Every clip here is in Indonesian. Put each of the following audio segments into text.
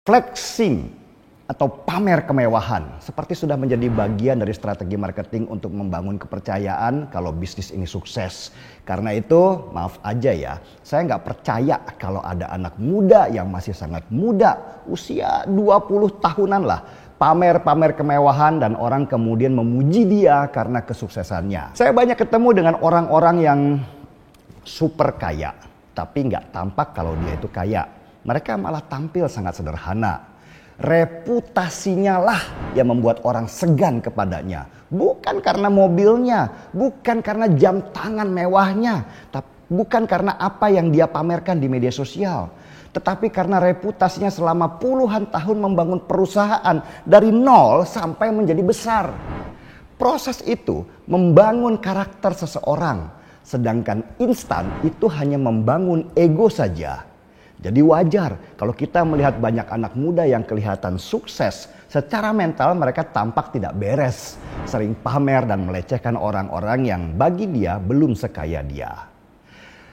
Flexing atau pamer kemewahan seperti sudah menjadi bagian dari strategi marketing untuk membangun kepercayaan kalau bisnis ini sukses. Karena itu maaf aja ya, saya nggak percaya kalau ada anak muda yang masih sangat muda, usia 20 tahunan lah, pamer-pamer kemewahan dan orang kemudian memuji dia karena kesuksesannya. Saya banyak ketemu dengan orang-orang yang super kaya, tapi nggak tampak kalau dia itu kaya. Mereka malah tampil sangat sederhana. Reputasinya lah yang membuat orang segan kepadanya. Bukan karena mobilnya, bukan karena jam tangan mewahnya, bukan karena apa yang dia pamerkan di media sosial. Tetapi karena reputasinya selama puluhan tahun membangun perusahaan dari nol sampai menjadi besar. Proses itu membangun karakter seseorang. Sedangkan instan itu hanya membangun ego saja. Jadi wajar kalau kita melihat banyak anak muda yang kelihatan sukses, secara mental mereka tampak tidak beres, sering pamer dan melecehkan orang-orang yang bagi dia belum sekaya dia.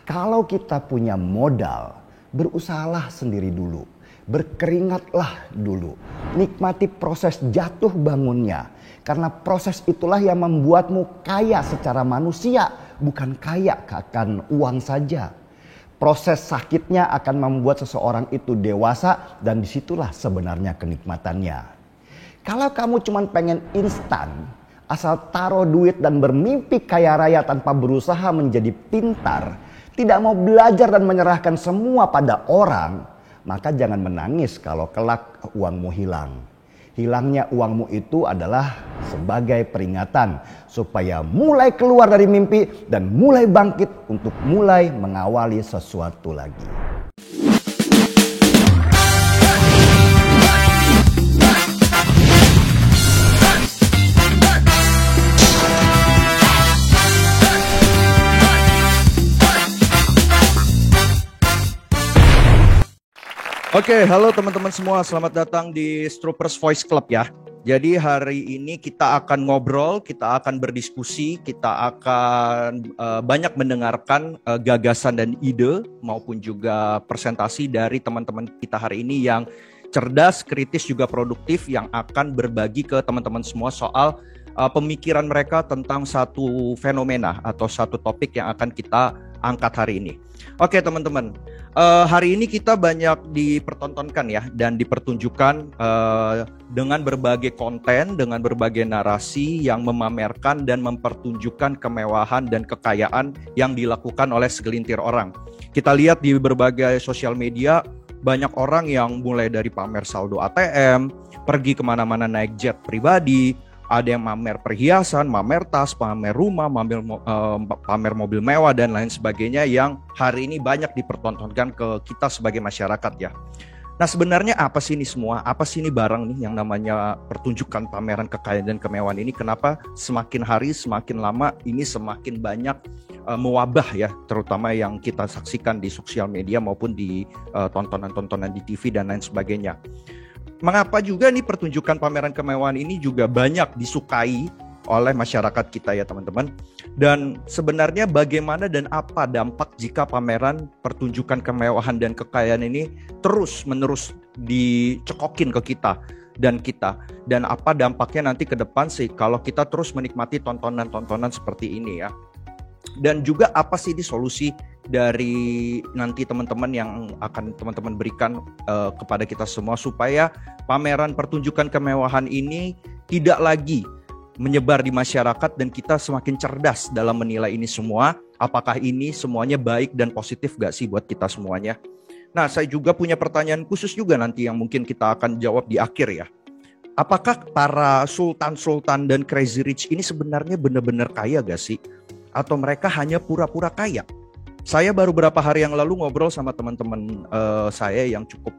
Kalau kita punya modal, berusahalah sendiri dulu, berkeringatlah dulu, nikmati proses jatuh bangunnya, karena proses itulah yang membuatmu kaya secara manusia, bukan kaya akan uang saja. Proses sakitnya akan membuat seseorang itu dewasa dan disitulah sebenarnya kenikmatannya. Kalau kamu cuma pengen instan, asal taruh duit dan bermimpi kaya raya tanpa berusaha menjadi pintar, tidak mau belajar dan menyerahkan semua pada orang, maka jangan menangis kalau kelak uangmu hilang. Hilangnya uangmu itu adalah sebagai peringatan supaya mulai keluar dari mimpi dan mulai bangkit untuk mulai mengawali sesuatu lagi. Oke, halo teman-teman semua, selamat datang di Stroopers Voice Club ya. Jadi hari ini kita akan ngobrol, kita akan berdiskusi, kita akan banyak mendengarkan gagasan dan ide maupun juga presentasi dari teman-teman kita hari ini yang cerdas, kritis juga produktif, yang akan berbagi ke teman-teman semua soal pemikiran mereka tentang satu fenomena atau satu topik yang akan kita angkat hari ini. Oke teman-teman, hari ini kita banyak dipertontonkan ya dan dipertunjukkan dengan berbagai konten, dengan berbagai narasi yang memamerkan dan mempertunjukkan kemewahan dan kekayaan yang dilakukan oleh segelintir orang. Kita lihat di berbagai sosial media, banyak orang yang mulai dari pamer saldo ATM, pergi kemana-mana naik jet pribadi, ada yang pamer perhiasan, pamer tas, pamer rumah, pamer mobil mewah dan lain sebagainya yang hari ini banyak dipertontonkan ke kita sebagai masyarakat ya. Nah sebenarnya apa sih ini semua? Apa sih ini barang nih yang namanya pertunjukan pameran kekayaan dan kemewahan ini? Kenapa semakin hari semakin lama ini semakin banyak mewabah ya, terutama yang kita saksikan di sosial media maupun di tontonan-tontonan di TV dan lain sebagainya. Mengapa juga nih pertunjukan pameran kemewahan ini juga banyak disukai oleh masyarakat kita ya teman-teman. Dan sebenarnya bagaimana dan apa dampak jika pameran pertunjukan kemewahan dan kekayaan ini terus menerus dicekokin ke kita. Dan apa dampaknya nanti ke depan sih kalau kita terus menikmati tontonan-tontonan seperti ini ya. Dan juga apa sih di solusi dari nanti teman-teman yang akan teman-teman berikan kepada kita semua supaya pameran pertunjukan kemewahan ini tidak lagi menyebar di masyarakat dan kita semakin cerdas dalam menilai ini semua. Apakah ini semuanya baik dan positif gak sih buat kita semuanya? Nah, saya juga punya pertanyaan khusus juga nanti yang mungkin kita akan jawab di akhir ya. Apakah para sultan-sultan dan crazy rich ini sebenarnya benar-benar kaya gak sih? Atau mereka hanya pura-pura kaya? Saya baru beberapa hari yang lalu ngobrol sama teman-teman saya yang cukup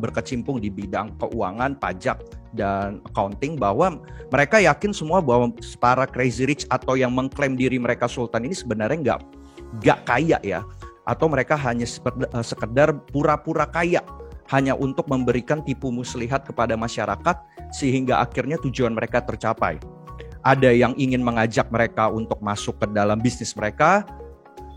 berkecimpung di bidang keuangan, pajak, dan accounting, bahwa mereka yakin semua bahwa para crazy rich atau yang mengklaim diri mereka sultan ini sebenarnya nggak kaya ya, atau mereka hanya sekedar pura-pura kaya hanya untuk memberikan tipu muslihat kepada masyarakat sehingga akhirnya tujuan mereka tercapai. Ada yang ingin mengajak mereka untuk masuk ke dalam bisnis mereka,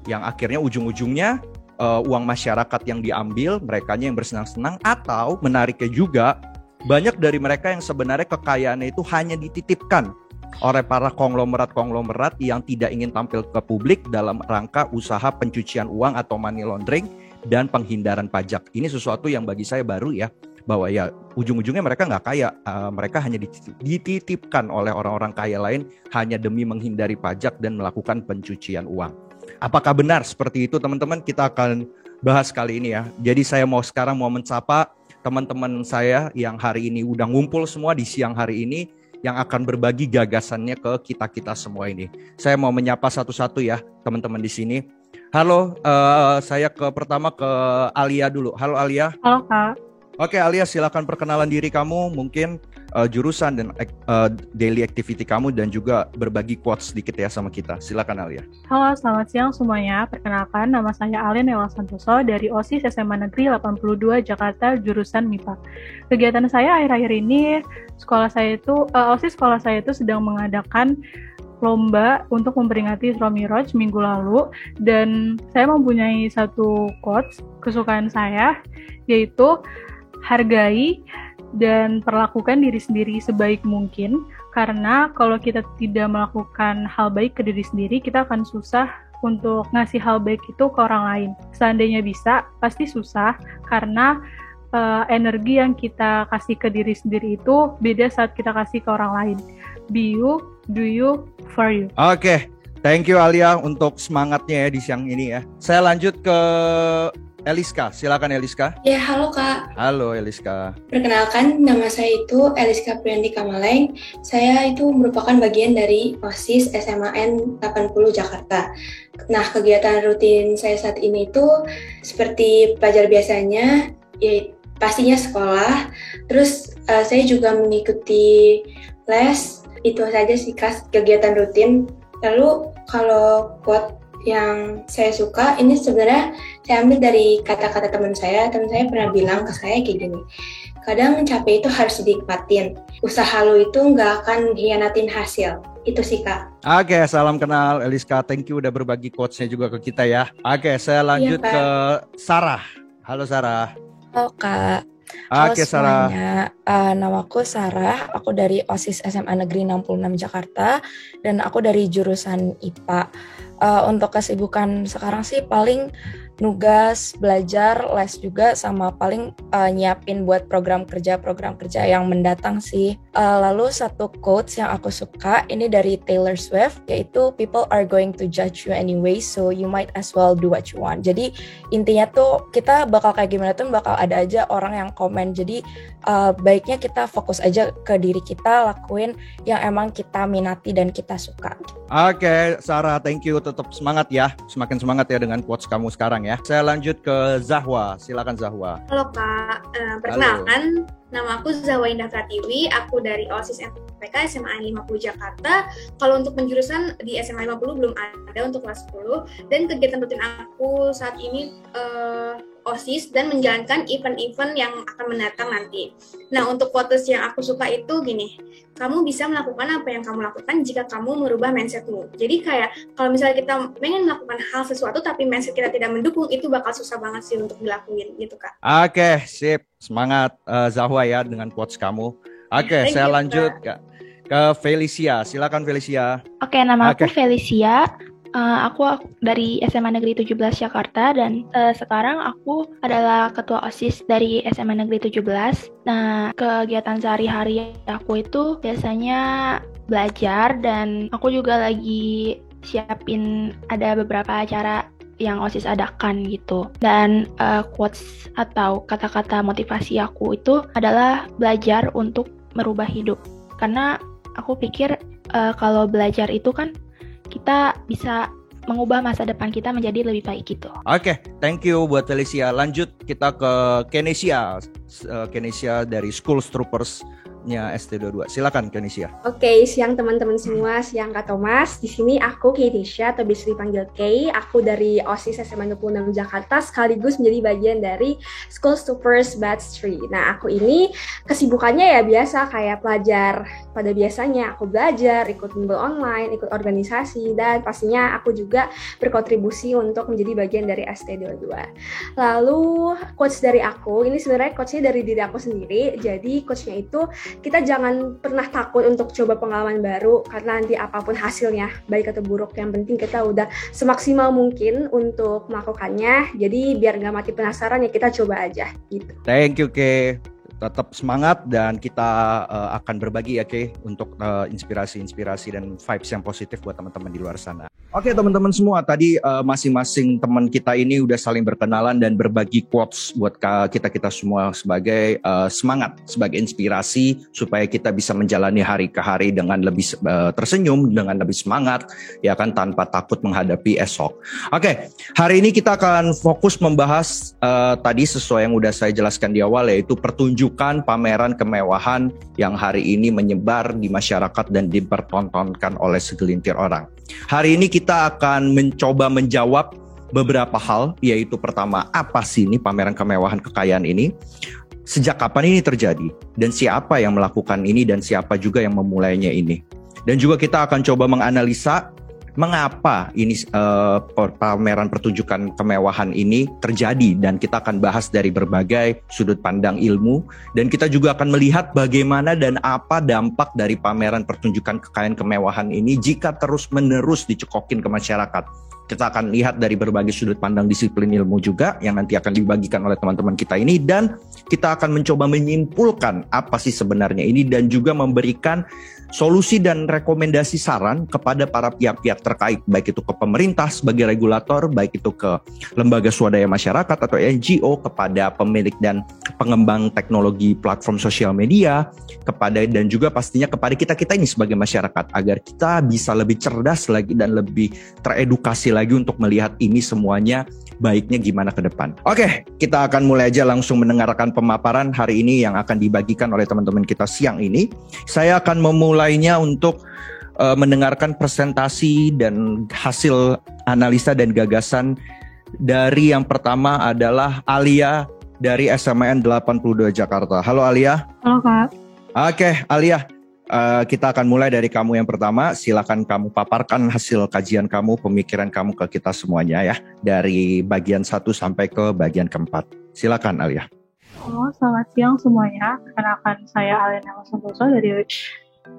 yang akhirnya ujung-ujungnya uang masyarakat yang diambil, merekanya yang bersenang-senang, atau menariknya juga banyak dari mereka yang sebenarnya kekayaannya itu hanya dititipkan oleh para konglomerat yang tidak ingin tampil ke publik dalam rangka usaha pencucian uang atau money laundering dan penghindaran pajak. Ini sesuatu yang bagi saya baru ya, bahwa ya ujung-ujungnya mereka nggak kaya, mereka hanya dititipkan oleh orang-orang kaya lain hanya demi menghindari pajak dan melakukan pencucian uang. Apakah benar seperti itu teman-teman? Kita akan bahas kali ini ya. Jadi saya sekarang mau mencapa teman-teman saya yang hari ini udah ngumpul semua di siang hari ini, yang akan berbagi gagasannya ke kita-kita semua ini. Saya mau menyapa satu-satu ya teman-teman di sini. Halo, saya pertama ke Alia dulu. Halo Alia. Halo Kak. Oke Alia, silakan perkenalan diri kamu, mungkin jurusan dan daily activity kamu, dan juga berbagi quotes sedikit ya sama kita. Silakan Alia. Halo, selamat siang semuanya. Perkenalkan, nama saya Alia Nela Santoso dari OSIS SMA Negeri 82 Jakarta, jurusan MIPA. Kegiatan saya akhir-akhir ini, OSIS sekolah saya itu sedang mengadakan lomba untuk memperingati Isra Miraj minggu lalu, dan saya mempunyai satu quotes kesukaan saya, yaitu hargai dan perlakukan diri sendiri sebaik mungkin, karena kalau kita tidak melakukan hal baik ke diri sendiri, kita akan susah untuk ngasih hal baik itu ke orang lain. Seandainya bisa, pasti susah, karena energi yang kita kasih ke diri sendiri itu beda saat kita kasih ke orang lain. Be you, do you, for you. Oke, thank you Alia untuk semangatnya ya di siang ini ya. Saya lanjut ke Eliska, silakan Eliska. Ya, halo Kak. Halo Eliska. Perkenalkan, nama saya itu Eliska Priyanti Kamaleng. Saya itu merupakan bagian dari OSIS SMAN 80 Jakarta. Nah, kegiatan rutin saya saat ini itu seperti pelajar biasanya, ya pastinya sekolah. Terus saya juga mengikuti les. Itu saja sih Kak, kegiatan rutin. Lalu kalau quote yang saya suka, ini sebenarnya saya ambil dari kata-kata teman saya. Teman saya pernah bilang ke saya kayak gini, kadang capek itu harus dinikmatin, usaha lo itu nggak akan hianatin hasil. Itu sih Kak. Oke, salam kenal Eliska, thank you udah berbagi quotes-nya juga ke kita ya. Oke, saya lanjut ke Sarah. Halo Sarah. Halo Kak. Halo Oke, semuanya, namaku Sarah, aku dari OSIS SMA Negeri 66 Jakarta, dan aku dari jurusan IPA. Untuk kesibukan sekarang sih paling nugas, belajar, les juga, sama paling nyiapin buat program kerja yang mendatang sih. Lalu satu quotes yang aku suka, ini dari Taylor Swift, yaitu people are going to judge you anyway, so you might as well do what you want. Jadi intinya tuh kita bakal kayak gimana tuh bakal ada aja orang yang komen. Jadi baiknya kita fokus aja ke diri kita, lakuin yang emang kita minati dan kita suka. Oke, Sarah, thank you. Tetap semangat ya. Semakin semangat ya dengan quotes kamu sekarang ya. Saya lanjut ke Zahwa. Silakan Zahwa. Halo Kak, perkenalkan, nama aku Zahwa Indah Pratiwi. Aku dari OSIS MPK SMA 50 Jakarta. Kalau untuk penjurusan di SMA 50 belum ada untuk kelas 10. Dan kegiatan rutin aku saat ini OSIS dan menjalankan event-event yang akan mendatang nanti. Nah, untuk quotes yang aku suka itu gini, kamu bisa melakukan apa yang kamu lakukan jika kamu merubah mindsetmu. Jadi kayak kalau misalnya kita pengen melakukan hal sesuatu tapi mindset kita tidak mendukung, itu bakal susah banget sih untuk dilakuin gitu Kak. Oke, sip. Semangat Zahwa ya dengan quotes kamu. Oke, saya lanjut ke Felicia. Silakan Felicia. Oke, nama aku Felicia. Aku dari SMA Negeri 17 Jakarta, dan sekarang aku adalah ketua OSIS dari SMA Negeri 17. Nah, kegiatan sehari-hari aku itu biasanya belajar, dan aku juga lagi siapin ada beberapa acara yang OSIS adakan gitu. Dan quotes atau kata-kata motivasi aku itu adalah belajar untuk merubah hidup. Karena aku pikir kalau belajar itu kan kita bisa mengubah masa depan kita menjadi lebih baik gitu. Oke, thank you buat Felicia. Lanjut kita ke Kenesia. Kenesia dari School Troopers coach-nya ST22. Silakan Kenisha. Oke, siang teman-teman semua, siang Kak Thomas. Di sini aku Kenisha, atau bisa dipanggil Kay. Aku dari OSIS SMA 26 Jakarta, sekaligus menjadi bagian dari School Supers Batch 3. Nah, aku ini kesibukannya ya biasa kayak pelajar pada biasanya. Aku belajar, ikut bimbel online, ikut organisasi, dan pastinya aku juga berkontribusi untuk menjadi bagian dari ST22. Lalu coach dari aku, ini sebenarnya coachnya dari diri aku sendiri. Jadi coachnya itu kita jangan pernah takut untuk coba pengalaman baru, karena nanti apapun hasilnya, baik atau buruk, yang penting kita udah semaksimal mungkin untuk melakukannya. Jadi biar nggak mati penasaran ya kita coba aja gitu. Thank you Ke. Tetap semangat dan kita akan berbagi ya Ke untuk inspirasi-inspirasi dan vibes yang positif buat teman-teman di luar sana. Oke teman-teman semua, tadi masing-masing teman kita ini udah saling berkenalan dan berbagi quotes buat kita semua sebagai semangat, sebagai inspirasi supaya kita bisa menjalani hari ke hari dengan lebih tersenyum, dengan lebih semangat, ya kan, tanpa takut menghadapi esok. Oke, hari ini kita akan fokus membahas tadi sesuai yang udah saya jelaskan di awal, yaitu pertunjukan pameran kemewahan yang hari ini menyebar di masyarakat dan dipertontonkan oleh segelintir orang. Hari ini kita akan mencoba menjawab beberapa hal, yaitu pertama, apa sih ini pameran kemewahan kekayaan ini? Sejak kapan ini terjadi? Dan siapa yang melakukan ini dan siapa juga yang memulainya ini? Dan juga kita akan coba menganalisa mengapa ini pameran pertunjukan kemewahan ini terjadi, dan kita akan bahas dari berbagai sudut pandang ilmu, dan kita juga akan melihat bagaimana dan apa dampak dari pameran pertunjukan kekayaan kemewahan ini jika terus-menerus dicekokin ke masyarakat. Kita akan lihat dari berbagai sudut pandang disiplin ilmu juga yang nanti akan dibagikan oleh teman-teman kita ini, dan kita akan mencoba menyimpulkan apa sih sebenarnya ini dan juga memberikan solusi dan rekomendasi saran kepada para pihak-pihak terkait, baik itu ke pemerintah sebagai regulator, baik itu ke lembaga swadaya masyarakat atau NGO, kepada pemilik dan pengembang teknologi platform sosial media, kepada dan juga pastinya kepada kita-kita ini sebagai masyarakat, agar kita bisa lebih cerdas lagi dan lebih teredukasi lagi untuk melihat ini semuanya baiknya gimana ke depan. Oke, kita akan mulai aja langsung mendengarkan pemaparan hari ini yang akan dibagikan oleh teman-teman kita siang ini. Saya akan memulainya untuk mendengarkan presentasi dan hasil analisa dan gagasan dari yang pertama adalah Alia dari SMAN 82 Jakarta. Halo Alia. Halo Kak. Oke, Alia. Kita akan mulai dari kamu yang pertama. Silakan kamu paparkan hasil kajian kamu, pemikiran kamu ke kita semuanya ya. Dari bagian 1 sampai ke bagian keempat. Silakan Alia. Halo, selamat siang semuanya. Perkenalkan saya Alia Santoso dari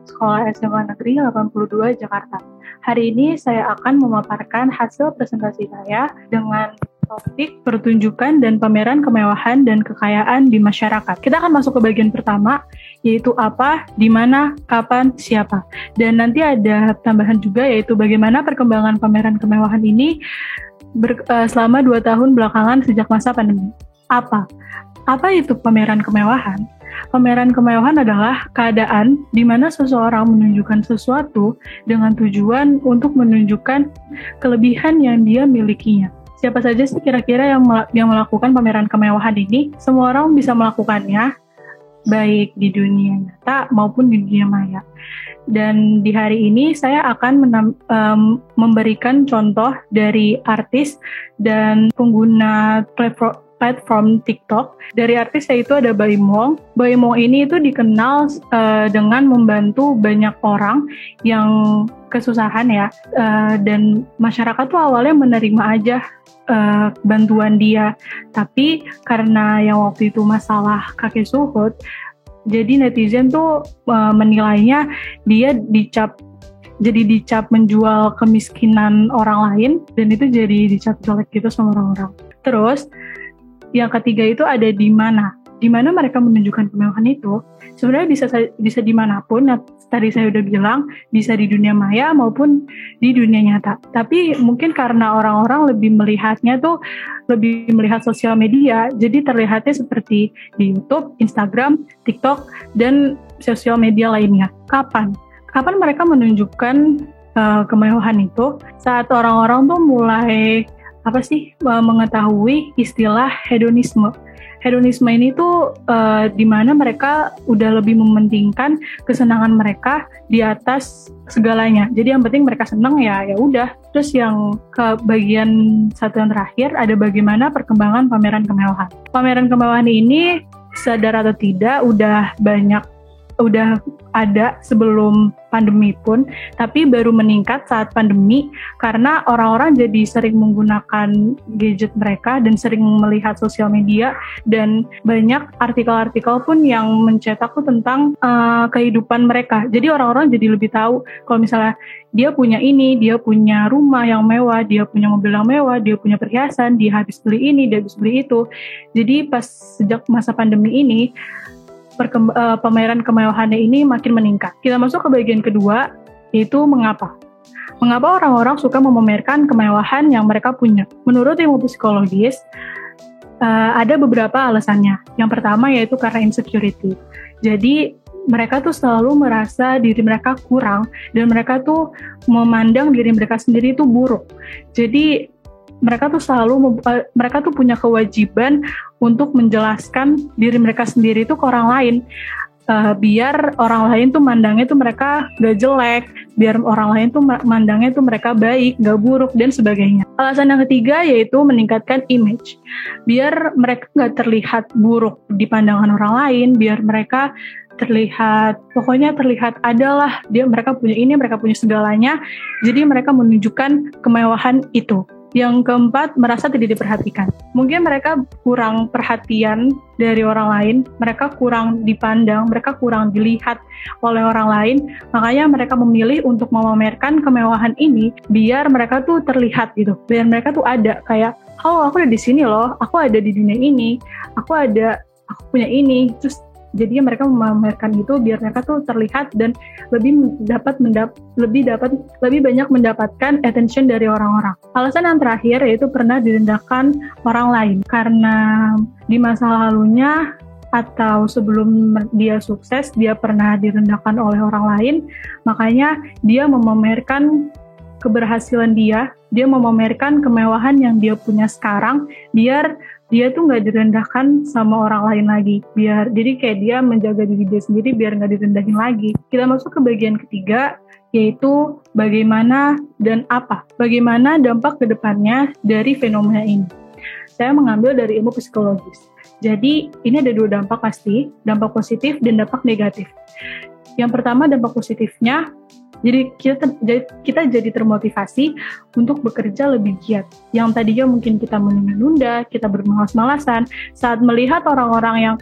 Sekolah SMA Negeri 82 Jakarta. Hari ini saya akan memaparkan hasil presentasi saya dengan topik pertunjukan dan pameran kemewahan dan kekayaan di masyarakat. Kita akan masuk ke bagian pertama, yaitu apa, di mana, kapan, siapa. Dan nanti ada tambahan juga, yaitu bagaimana perkembangan pameran kemewahan ini selama 2 tahun belakangan sejak masa pandemi. Apa itu pameran kemewahan? Pameran kemewahan adalah keadaan di mana seseorang menunjukkan sesuatu dengan tujuan untuk menunjukkan kelebihan yang dia milikinya. Siapa saja sih kira-kira yang melakukan pameran kemewahan ini? Semua orang bisa melakukannya, baik di dunia nyata maupun di dunia maya. Dan di hari ini saya akan memberikan contoh dari artis dan pengguna platform TikTok. Dari artis yaitu ada Baim Wong. Baim Wong ini itu dikenal dengan membantu banyak orang yang kesusahan ya, dan masyarakat tuh awalnya menerima aja bantuan dia, tapi karena yang waktu itu masalah kakek Suhut, jadi netizen tuh menilainya dia dicap menjual kemiskinan orang lain, dan itu jadi dicap jelek gitu sama orang-orang. Terus yang ketiga itu ada di mana mereka menunjukkan kemewahan itu. Sebenarnya bisa dimanapun. Nah, tadi saya udah bilang bisa di dunia maya maupun di dunia nyata. Tapi mungkin karena orang-orang lebih melihat sosial media, jadi terlihatnya seperti di YouTube, Instagram, TikTok, dan sosial media lainnya. Kapan mereka menunjukkan kemewahan itu? Saat orang-orang tuh mulai mengetahui istilah hedonisme. Hedonisme ini tuh di mana mereka udah lebih mementingkan kesenangan mereka di atas segalanya. Jadi yang penting mereka senang ya udah. Terus yang ke bagian satu yang terakhir ada bagaimana perkembangan pameran kemewahan. Pameran kemewahan ini sadar atau tidak udah ada sebelum pandemi pun, tapi baru meningkat saat pandemi karena orang-orang jadi sering menggunakan gadget mereka dan sering melihat sosial media, dan banyak artikel-artikel pun yang mencetak tuh tentang kehidupan mereka. Jadi orang-orang jadi lebih tahu kalau misalnya dia punya ini, dia punya rumah yang mewah, dia punya mobil yang mewah, dia punya perhiasan, dia habis beli ini, dia habis beli itu. Jadi pas sejak masa pandemi ini pameran kemewahannya ini makin meningkat. Kita masuk ke bagian kedua, yaitu mengapa. Mengapa orang-orang suka memamerkan kemewahan yang mereka punya? Menurut ilmu psikologis, ada beberapa alasannya. Yang pertama yaitu karena insecurity. Jadi mereka tuh selalu merasa diri mereka kurang dan mereka tuh memandang diri mereka sendiri itu buruk. Jadi mereka tuh punya kewajiban untuk menjelaskan diri mereka sendiri itu ke orang lain, biar orang lain tuh mandangnya tuh mereka gak jelek, biar orang lain tuh mandangnya tuh mereka baik, gak buruk, dan sebagainya. Alasan yang ketiga yaitu meningkatkan image, biar mereka gak terlihat buruk di pandangan orang lain, biar mereka terlihat adalah mereka punya ini, mereka punya segalanya, jadi mereka menunjukkan kemewahan itu. Yang keempat, merasa tidak diperhatikan. Mungkin mereka kurang perhatian dari orang lain, mereka kurang dipandang, mereka kurang dilihat oleh orang lain, makanya mereka memilih untuk memamerkan kemewahan ini biar mereka tuh terlihat gitu, biar mereka tuh ada kayak, oh aku ada di sini loh, aku ada di dunia ini, aku punya ini, terus jadinya mereka memamerkan itu biar mereka tuh terlihat dan lebih banyak mendapatkan attention dari orang-orang. Alasan yang terakhir yaitu pernah direndahkan orang lain karena di masa lalunya atau sebelum dia sukses dia pernah direndahkan oleh orang lain, makanya dia memamerkan keberhasilan dia memamerkan kemewahan yang dia punya sekarang biar dia tuh nggak direndahkan sama orang lain lagi. Jadi kayak dia menjaga diri dia sendiri biar nggak direndahin lagi. Kita masuk ke bagian ketiga, yaitu bagaimana dampak ke depannya dari fenomena ini. Saya mengambil dari ilmu psikologis. Jadi ini ada dua dampak pasti, dampak positif dan dampak negatif. Yang pertama dampak positifnya, jadi kita jadi termotivasi untuk bekerja lebih giat. Yang tadinya mungkin kita menunda-nunda, kita bermalas-malasan, saat melihat orang-orang yang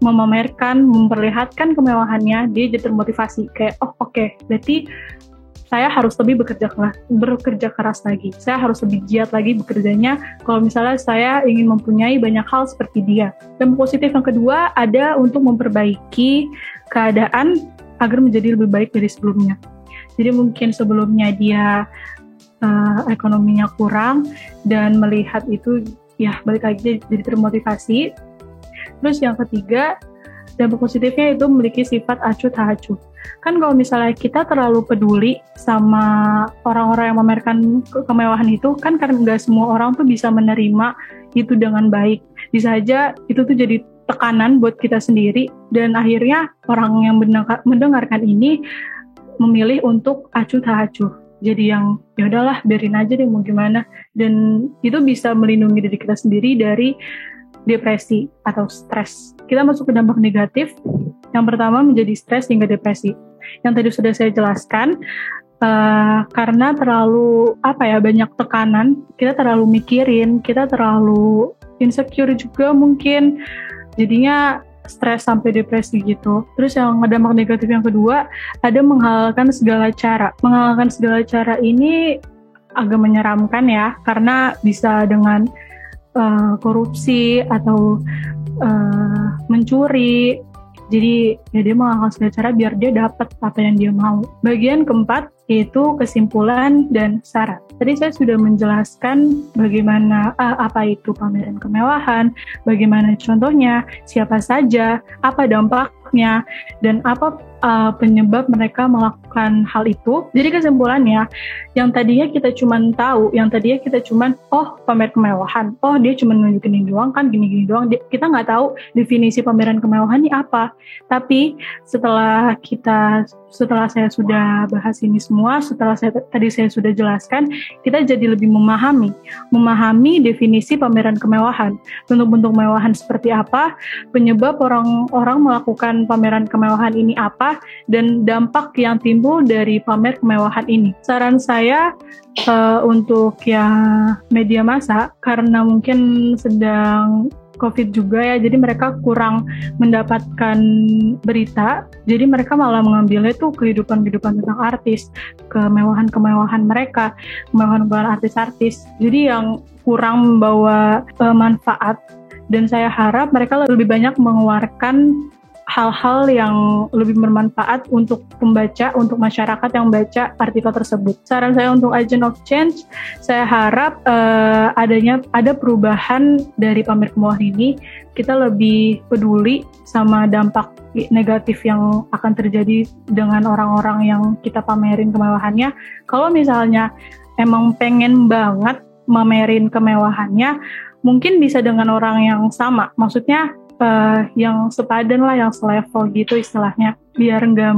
memperlihatkan kemewahannya, dia jadi termotivasi. Kayak, oke, berarti saya harus lebih bekerja keras lagi. Saya harus lebih giat lagi bekerjanya kalau misalnya saya ingin mempunyai banyak hal seperti dia. Dan positif yang kedua ada untuk memperbaiki keadaan agar menjadi lebih baik dari sebelumnya. Jadi mungkin sebelumnya dia ekonominya kurang dan melihat itu ya balik lagi jadi termotivasi. Terus yang ketiga, dampak positifnya itu memiliki sifat acuh tak acuh. Kan kalau misalnya kita terlalu peduli sama orang-orang yang memamerkan kemewahan itu, kan karena nggak semua orang tuh bisa menerima itu dengan baik. Bisa aja itu tuh jadi tekanan buat kita sendiri dan akhirnya orang yang mendengarkan ini memilih untuk acuh tak acuh. Jadi yang ya udahlah biarin aja deh mau gimana, dan itu bisa melindungi diri kita sendiri dari depresi atau stres. Kita masuk ke dampak negatif. Yang pertama menjadi stres hingga depresi. Yang tadi sudah saya jelaskan, karena terlalu banyak tekanan, kita terlalu mikirin, kita terlalu insecure juga mungkin, jadinya stres sampai depresi gitu. Terus yang dampak negatif yang kedua, ada menghalalkan segala cara. Menghalalkan segala cara ini agak menyeramkan ya, karena bisa dengan korupsi atau mencuri. Jadi ya dia menghalalkan segala cara biar dia dapat apa yang dia mau. Bagian keempat, yaitu kesimpulan dan syarat. Tadi saya sudah menjelaskan bagaimana apa itu pameran kemewahan, bagaimana contohnya, siapa saja, apa dampaknya, dan apa penyebab mereka melakukan hal itu. Jadi kesimpulannya, yang tadinya kita cuma tahu, pamer kemewahan, dia cuma nunjukin ini doang kan, gini-gini doang. Kita nggak tahu definisi pameran kemewahan ini apa. Tapi setelah saya sudah bahas ini semua, tadi saya sudah jelaskan, kita jadi lebih memahami definisi pameran kemewahan, bentuk-bentuk kemewahan seperti apa, penyebab orang-orang melakukan pameran kemewahan ini apa, dan dampak yang timbul dari pamer kemewahan ini. Saran saya untuk yang media massa, karena mungkin sedang COVID juga ya, jadi mereka kurang mendapatkan berita, jadi mereka malah mengambilnya tuh kehidupan tentang artis, kemewahan mereka, kemewahan artis-artis, jadi yang kurang membawa manfaat. Dan saya harap mereka lebih banyak mengeluarkan hal-hal yang lebih bermanfaat untuk pembaca, untuk masyarakat yang baca artikel tersebut. Saran saya untuk agent of change, saya harap ada perubahan dari pamer kemewahan ini. Kita lebih peduli sama dampak negatif yang akan terjadi dengan orang-orang yang kita pamerin kemewahannya. Kalau misalnya emang pengen banget mamerin kemewahannya, mungkin bisa dengan orang yang sama. Maksudnya yang sepadan lah, yang selevel gitu istilahnya, biar nggak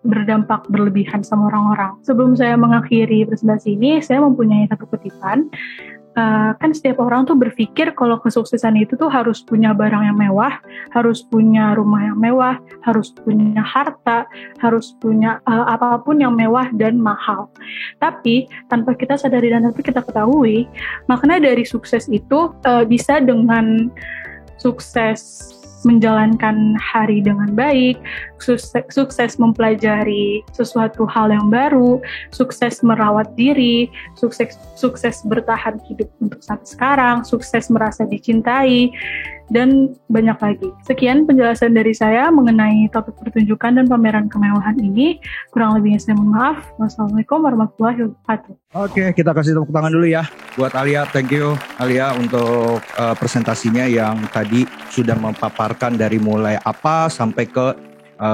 berdampak berlebihan sama orang-orang. Sebelum saya mengakhiri presentasi ini, saya mempunyai satu kutipan. Kan setiap orang tuh berpikir kalau kesuksesan itu tuh harus punya barang yang mewah, harus punya rumah yang mewah, harus punya harta, harus punya apapun yang mewah dan mahal. Tapi tanpa kita sadari dan tanpa kita ketahui, makna dari sukses itu bisa dengan sukses menjalankan hari dengan baik, sukses mempelajari sesuatu hal yang baru, sukses merawat diri, sukses bertahan hidup untuk sampai sekarang, sukses merasa dicintai, dan banyak lagi. Sekian penjelasan dari saya mengenai topik pertunjukan dan pameran kemewahan ini. Kurang lebihnya saya mohon maaf. Wassalamualaikum warahmatullahi wabarakatuh. Oke, kita kasih tepuk tangan dulu ya buat Alia. Thank you Alia untuk presentasinya yang tadi sudah memaparkan dari mulai apa sampai ke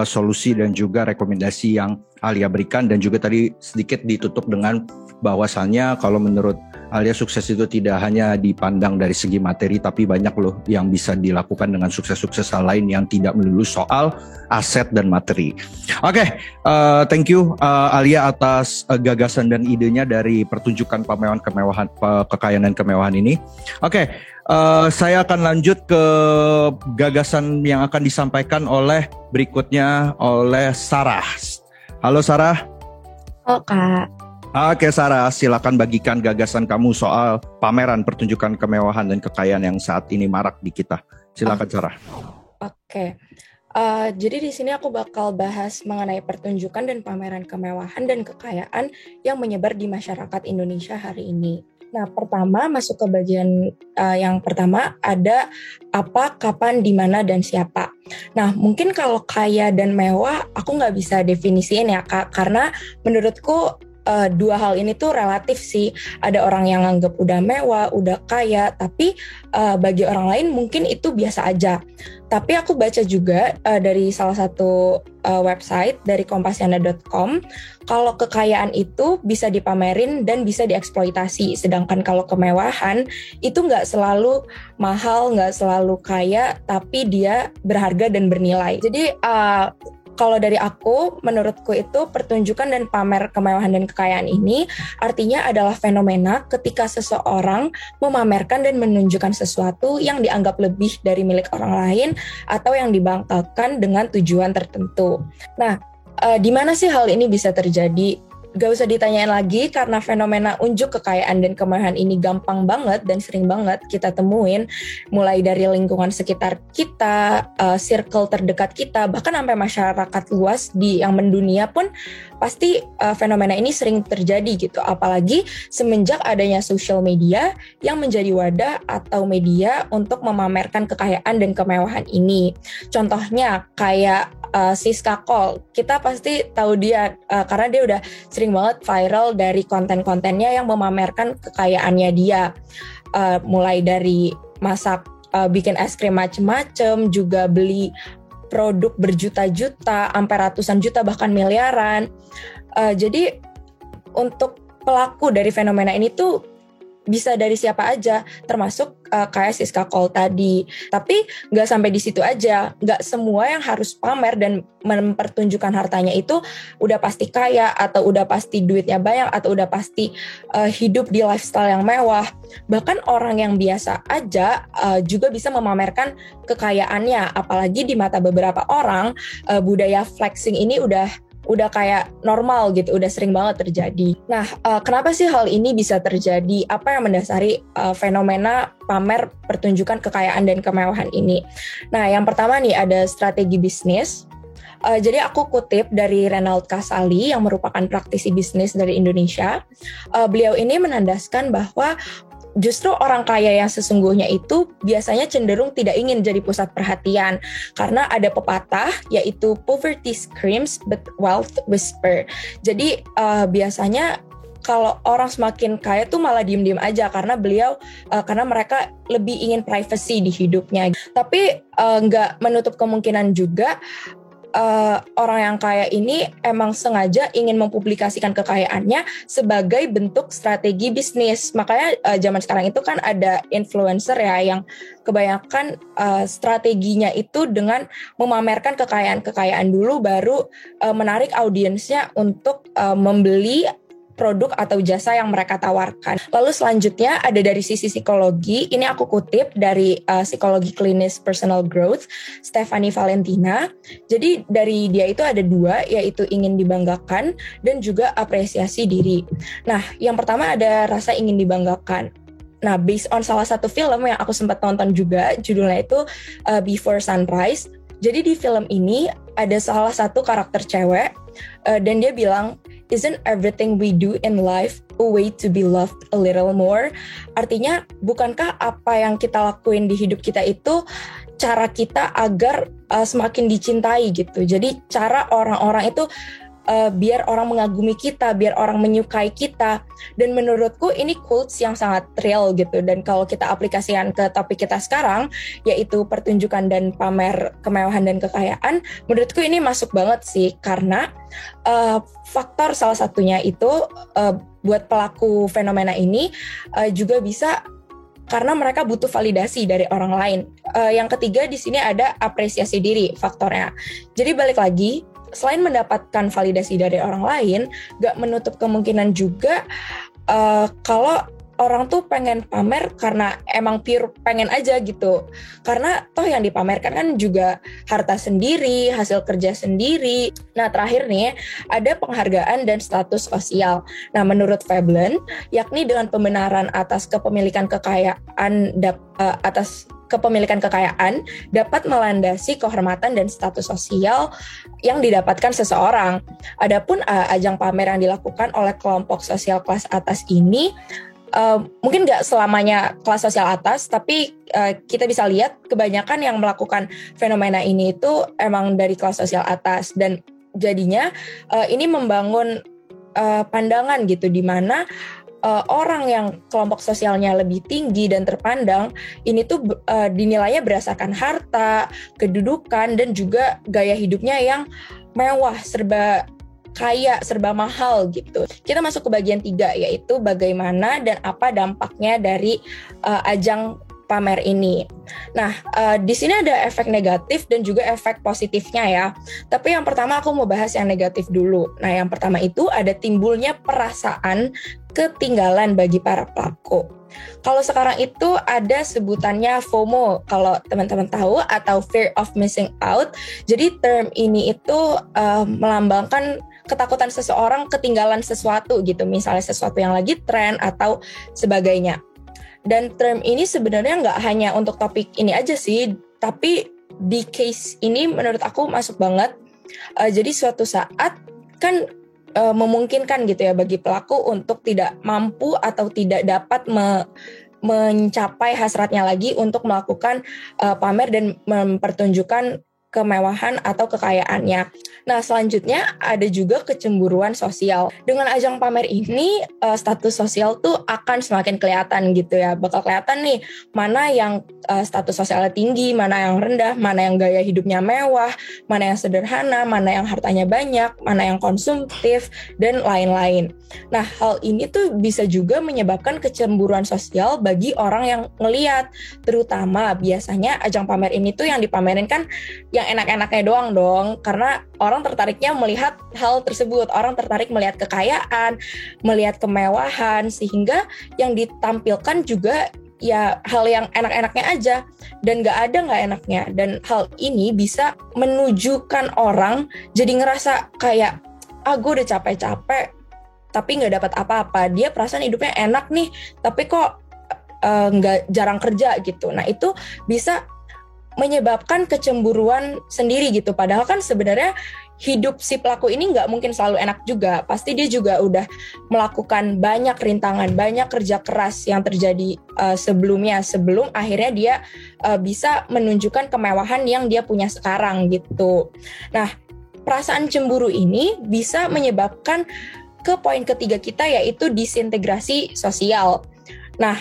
solusi dan juga rekomendasi yang Alia berikan, dan juga tadi sedikit ditutup dengan bahwasannya kalau menurut Alia sukses itu tidak hanya dipandang dari segi materi, tapi banyak loh yang bisa dilakukan dengan sukses-sukses hal lain yang tidak melulu soal aset dan materi. Oke, thank you Alia atas gagasan dan idenya dari pertunjukan pameran kemewahan, kekayaan dan kemewahan ini. Oke, saya akan lanjut ke gagasan yang akan disampaikan berikutnya oleh Sarah. Halo Sarah. Oh Kak. Oke Sarah, silakan bagikan gagasan kamu soal pameran pertunjukan kemewahan dan kekayaan yang saat ini marak di kita. Silakan Sarah. Oke. Jadi di sini aku bakal bahas mengenai pertunjukan dan pameran kemewahan dan kekayaan yang menyebar di masyarakat Indonesia hari ini. Nah, pertama masuk ke bagian yang pertama, ada apa, kapan, di mana, dan siapa. Nah, mungkin kalau kaya dan mewah aku nggak bisa definisiin ya Kak, karena menurutku dua hal ini tuh relatif sih. Ada orang yang anggap udah mewah, udah kaya, tapi bagi orang lain mungkin itu biasa aja. Tapi aku baca juga dari salah satu website dari kompasiana.com, kalau kekayaan itu bisa dipamerin dan bisa dieksploitasi. Sedangkan kalau kemewahan itu nggak selalu mahal, nggak selalu kaya, tapi dia berharga dan bernilai. Jadi kalau dari aku, menurutku itu pertunjukan dan pamer kemewahan dan kekayaan ini artinya adalah fenomena ketika seseorang memamerkan dan menunjukkan sesuatu yang dianggap lebih dari milik orang lain atau yang dibanggakan dengan tujuan tertentu. Nah, di mana sih hal ini bisa terjadi? Gak usah ditanyain lagi karena fenomena unjuk kekayaan dan kemewahan ini gampang banget dan sering banget kita temuin, mulai dari lingkungan sekitar kita, circle terdekat kita, bahkan sampai masyarakat luas yang mendunia pun pasti fenomena ini sering terjadi gitu. Apalagi semenjak adanya social media yang menjadi wadah atau media untuk memamerkan kekayaan dan kemewahan ini. Contohnya kayak Siska Kol, kita pasti tahu dia karena dia udah cerita sering banget viral dari konten-kontennya yang memamerkan kekayaannya dia. Mulai dari masak, bikin es krim macem-macem, juga beli produk berjuta-juta, sampai ratusan juta bahkan miliaran. Jadi untuk pelaku dari fenomena ini tuh bisa dari siapa aja, termasuk kayak Siska Cole tadi. Tapi nggak sampai di situ aja, nggak semua yang harus pamer dan mempertunjukkan hartanya itu udah pasti kaya, atau udah pasti duitnya banyak, atau udah pasti hidup di lifestyle yang mewah. Bahkan orang yang biasa aja juga bisa memamerkan kekayaannya, apalagi di mata beberapa orang budaya flexing ini udah kayak normal gitu, udah sering banget terjadi. Nah, kenapa sih hal ini bisa terjadi? Apa yang mendasari fenomena pamer pertunjukan kekayaan dan kemewahan ini? Nah, yang pertama nih ada strategi bisnis. Jadi aku kutip dari Renald Kasali yang merupakan praktisi bisnis dari Indonesia. Beliau ini menandaskan bahwa justru orang kaya yang sesungguhnya itu biasanya cenderung tidak ingin jadi pusat perhatian, karena ada pepatah yaitu poverty screams but wealth whisper. Jadi biasanya kalau orang semakin kaya tuh malah diem-diem aja karena mereka lebih ingin privacy di hidupnya. Tapi nggak menutup kemungkinan juga orang yang kaya ini emang sengaja ingin mempublikasikan kekayaannya sebagai bentuk strategi bisnis. Makanya zaman sekarang itu kan ada influencer ya yang kebanyakan strateginya itu dengan memamerkan kekayaan dulu, baru menarik audiensnya untuk membeli produk atau jasa yang mereka tawarkan. Lalu selanjutnya ada dari sisi psikologi. Ini aku kutip dari psikologi klinis personal growth, Stephanie Valentina. Jadi dari dia itu ada dua, yaitu ingin dibanggakan dan juga apresiasi diri. Nah, yang pertama ada rasa ingin dibanggakan. Nah, based on salah satu film yang aku sempat tonton juga, judulnya itu Before Sunrise. Jadi di film ini ada salah satu karakter cewek dan dia bilang, "Isn't everything we do in life a way to be loved a little more?" Artinya, bukankah apa yang kita lakuin di hidup kita itu cara kita agar semakin dicintai gitu. Jadi cara orang-orang itu biar orang mengagumi kita, biar orang menyukai kita. Dan menurutku ini quotes yang sangat real gitu. Dan kalau kita aplikasikan ke topik kita sekarang, yaitu pertunjukan dan pamer kemewahan dan kekayaan, menurutku ini masuk banget sih. Karena faktor salah satunya itu buat pelaku fenomena ini juga bisa karena mereka butuh validasi dari orang lain. Yang ketiga di sini ada apresiasi diri faktornya. Jadi balik lagi, selain mendapatkan validasi dari orang lain, gak menutup kemungkinan juga kalau orang tuh pengen pamer karena emang pure pengen aja gitu. Karena toh yang dipamerkan kan juga harta sendiri, hasil kerja sendiri. Nah terakhir nih, ada penghargaan dan status sosial. Nah menurut Veblen, yakni dengan pembenaran atas kepemilikan kekayaan dapat melandasi kehormatan dan status sosial yang didapatkan seseorang. Adapun ajang pamer yang dilakukan oleh kelompok sosial kelas atas ini mungkin nggak selamanya kelas sosial atas, tapi kita bisa lihat kebanyakan yang melakukan fenomena ini itu emang dari kelas sosial atas, dan jadinya ini membangun pandangan gitu di mana orang yang kelompok sosialnya lebih tinggi dan terpandang ini tuh dinilainya berdasarkan harta, kedudukan, dan juga gaya hidupnya yang mewah, serba kaya, serba mahal gitu. Kita masuk ke bagian 3, yaitu bagaimana dan apa dampaknya dari ajang pamer ini. Nah, di sini ada efek negatif dan juga efek positifnya ya. Tapi yang pertama aku mau bahas yang negatif dulu. Nah, yang pertama itu ada timbulnya perasaan ketinggalan bagi para pelaku. Kalau sekarang itu ada sebutannya FOMO, kalau teman-teman tahu, atau fear of missing out. Jadi term ini itu melambangkan ketakutan seseorang ketinggalan sesuatu gitu, misalnya sesuatu yang lagi tren atau sebagainya. Dan term ini sebenarnya nggak hanya untuk topik ini aja sih, tapi di case ini menurut aku masuk banget. Jadi suatu saat kan memungkinkan gitu ya bagi pelaku untuk tidak mampu atau tidak dapat mencapai hasratnya lagi untuk melakukan pamer dan mempertunjukkan kemewahan atau kekayaannya. Nah, selanjutnya ada juga kecemburuan sosial. Dengan ajang pamer ini, status sosial tuh akan semakin kelihatan gitu ya. Bakal kelihatan nih, mana yang status sosialnya tinggi, mana yang rendah, mana yang gaya hidupnya mewah, mana yang sederhana, mana yang hartanya banyak, mana yang konsumtif, dan lain-lain. Nah, hal ini tuh bisa juga menyebabkan kecemburuan sosial bagi orang yang ngelihat. Terutama biasanya ajang pamer ini tuh yang dipamerin kan yang enak-enaknya doang dong, karena orang tertariknya melihat hal tersebut, orang tertarik melihat kekayaan, melihat kemewahan, sehingga yang ditampilkan juga ya hal yang enak-enaknya aja, dan gak ada gak enaknya. Dan hal ini bisa menunjukkan orang jadi ngerasa kayak, gue udah capek-capek tapi gak dapat apa-apa, dia perasaan hidupnya enak nih tapi kok gak jarang kerja gitu. Nah, itu bisa menyebabkan kecemburuan sendiri gitu. Padahal kan sebenarnya hidup si pelaku ini nggak mungkin selalu enak juga. Pasti dia juga udah melakukan banyak rintangan, banyak kerja keras yang terjadi sebelumnya, sebelum akhirnya dia bisa menunjukkan kemewahan yang dia punya sekarang gitu. Nah, perasaan cemburu ini bisa menyebabkan ke poin ketiga kita, yaitu disintegrasi sosial. Nah,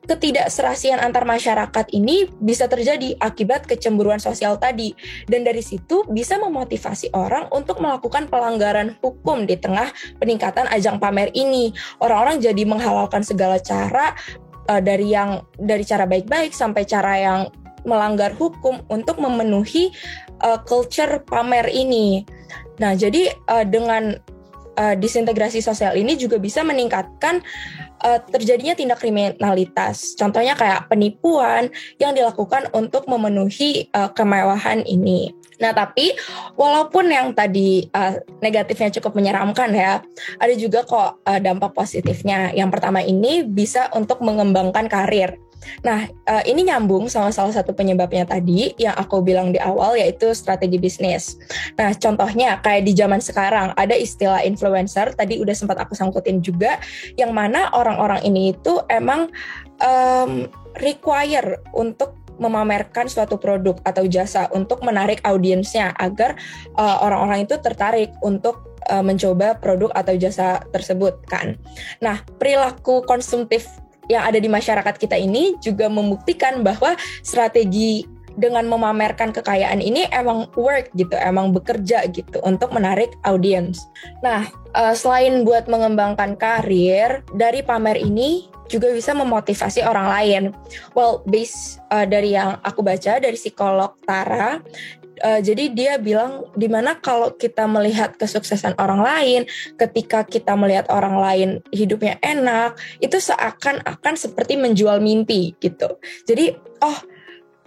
ketidakserasian antar masyarakat ini bisa terjadi akibat kecemburuan sosial tadi, dan dari situ bisa memotivasi orang untuk melakukan pelanggaran hukum di tengah peningkatan ajang pamer ini. Orang-orang jadi menghalalkan segala cara, dari cara baik-baik sampai cara yang melanggar hukum untuk memenuhi culture pamer ini. Nah, jadi dengan disintegrasi sosial ini juga bisa meningkatkan terjadinya tindak kriminalitas. Contohnya kayak penipuan yang dilakukan untuk memenuhi kemewahan ini. Nah, tapi walaupun yang tadi negatifnya cukup menyeramkan ya, ada juga kok dampak positifnya. Yang pertama ini bisa untuk mengembangkan karir. Nah, ini nyambung sama salah satu penyebabnya tadi yang aku bilang di awal, yaitu strategi bisnis. Nah, contohnya kayak di zaman sekarang ada istilah influencer, tadi udah sempat aku sangkutin juga, yang mana orang-orang ini itu emang require untuk memamerkan suatu produk atau jasa untuk menarik audiensnya agar orang-orang itu tertarik untuk mencoba produk atau jasa tersebut kan. Nah, perilaku konsumtif yang ada di masyarakat kita ini juga membuktikan bahwa strategi dengan memamerkan kekayaan ini emang work gitu, emang bekerja gitu untuk menarik audiens. Nah, selain buat mengembangkan karir, dari pamer ini juga bisa memotivasi orang lain. Well, based dari yang aku baca dari psikolog Tara, jadi dia bilang dimana kalau kita melihat kesuksesan orang lain, ketika kita melihat orang lain hidupnya enak, itu seakan-akan seperti menjual mimpi gitu. Jadi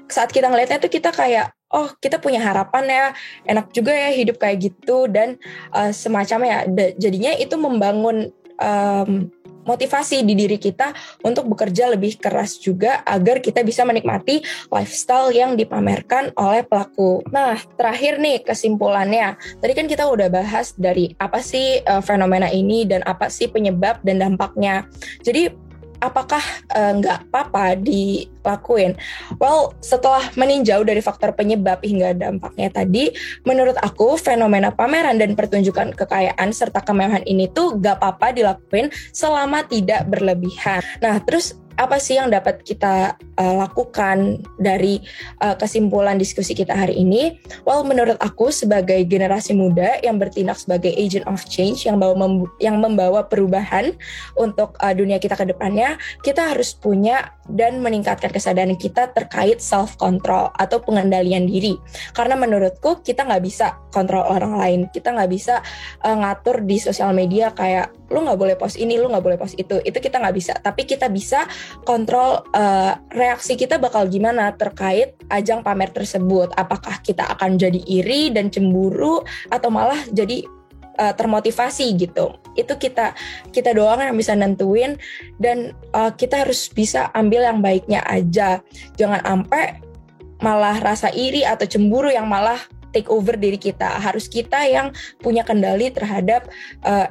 saat kita ngelihatnya tuh kita kayak, kita punya harapan ya, enak juga ya hidup kayak gitu, dan semacamnya ya. Jadinya itu membangun motivasi di diri kita untuk bekerja lebih keras juga agar kita bisa menikmati lifestyle yang dipamerkan oleh pelaku. Nah, terakhir nih kesimpulannya. Tadi kan kita udah bahas dari apa sih fenomena ini dan apa sih penyebab dan dampaknya. Jadi apakah nggak apa-apa dilakuin? Well, setelah meninjau dari faktor penyebab hingga dampaknya tadi, menurut aku fenomena pameran dan pertunjukan kekayaan serta kemewahan ini tuh nggak apa-apa dilakuin selama tidak berlebihan. Nah, terus apa sih yang dapat kita lakukan dari kesimpulan diskusi kita hari ini? Well, menurut aku sebagai generasi muda yang bertindak sebagai agent of change yang membawa perubahan untuk dunia kita ke depannya, kita harus punya dan meningkatkan kesadaran kita terkait self-control atau pengendalian diri. Karena menurutku kita nggak bisa kontrol orang lain, kita nggak bisa ngatur di sosial media kayak lu nggak boleh post ini, lu nggak boleh post itu kita nggak bisa. Tapi kita bisa kontrol reaksi kita bakal gimana terkait ajang pamer tersebut. Apakah kita akan jadi iri dan cemburu atau malah jadi termotivasi gitu. Itu kita doang yang bisa nentuin, dan kita harus bisa ambil yang baiknya aja. Jangan sampai malah rasa iri atau cemburu yang malah take over diri kita. Harus kita yang punya kendali terhadap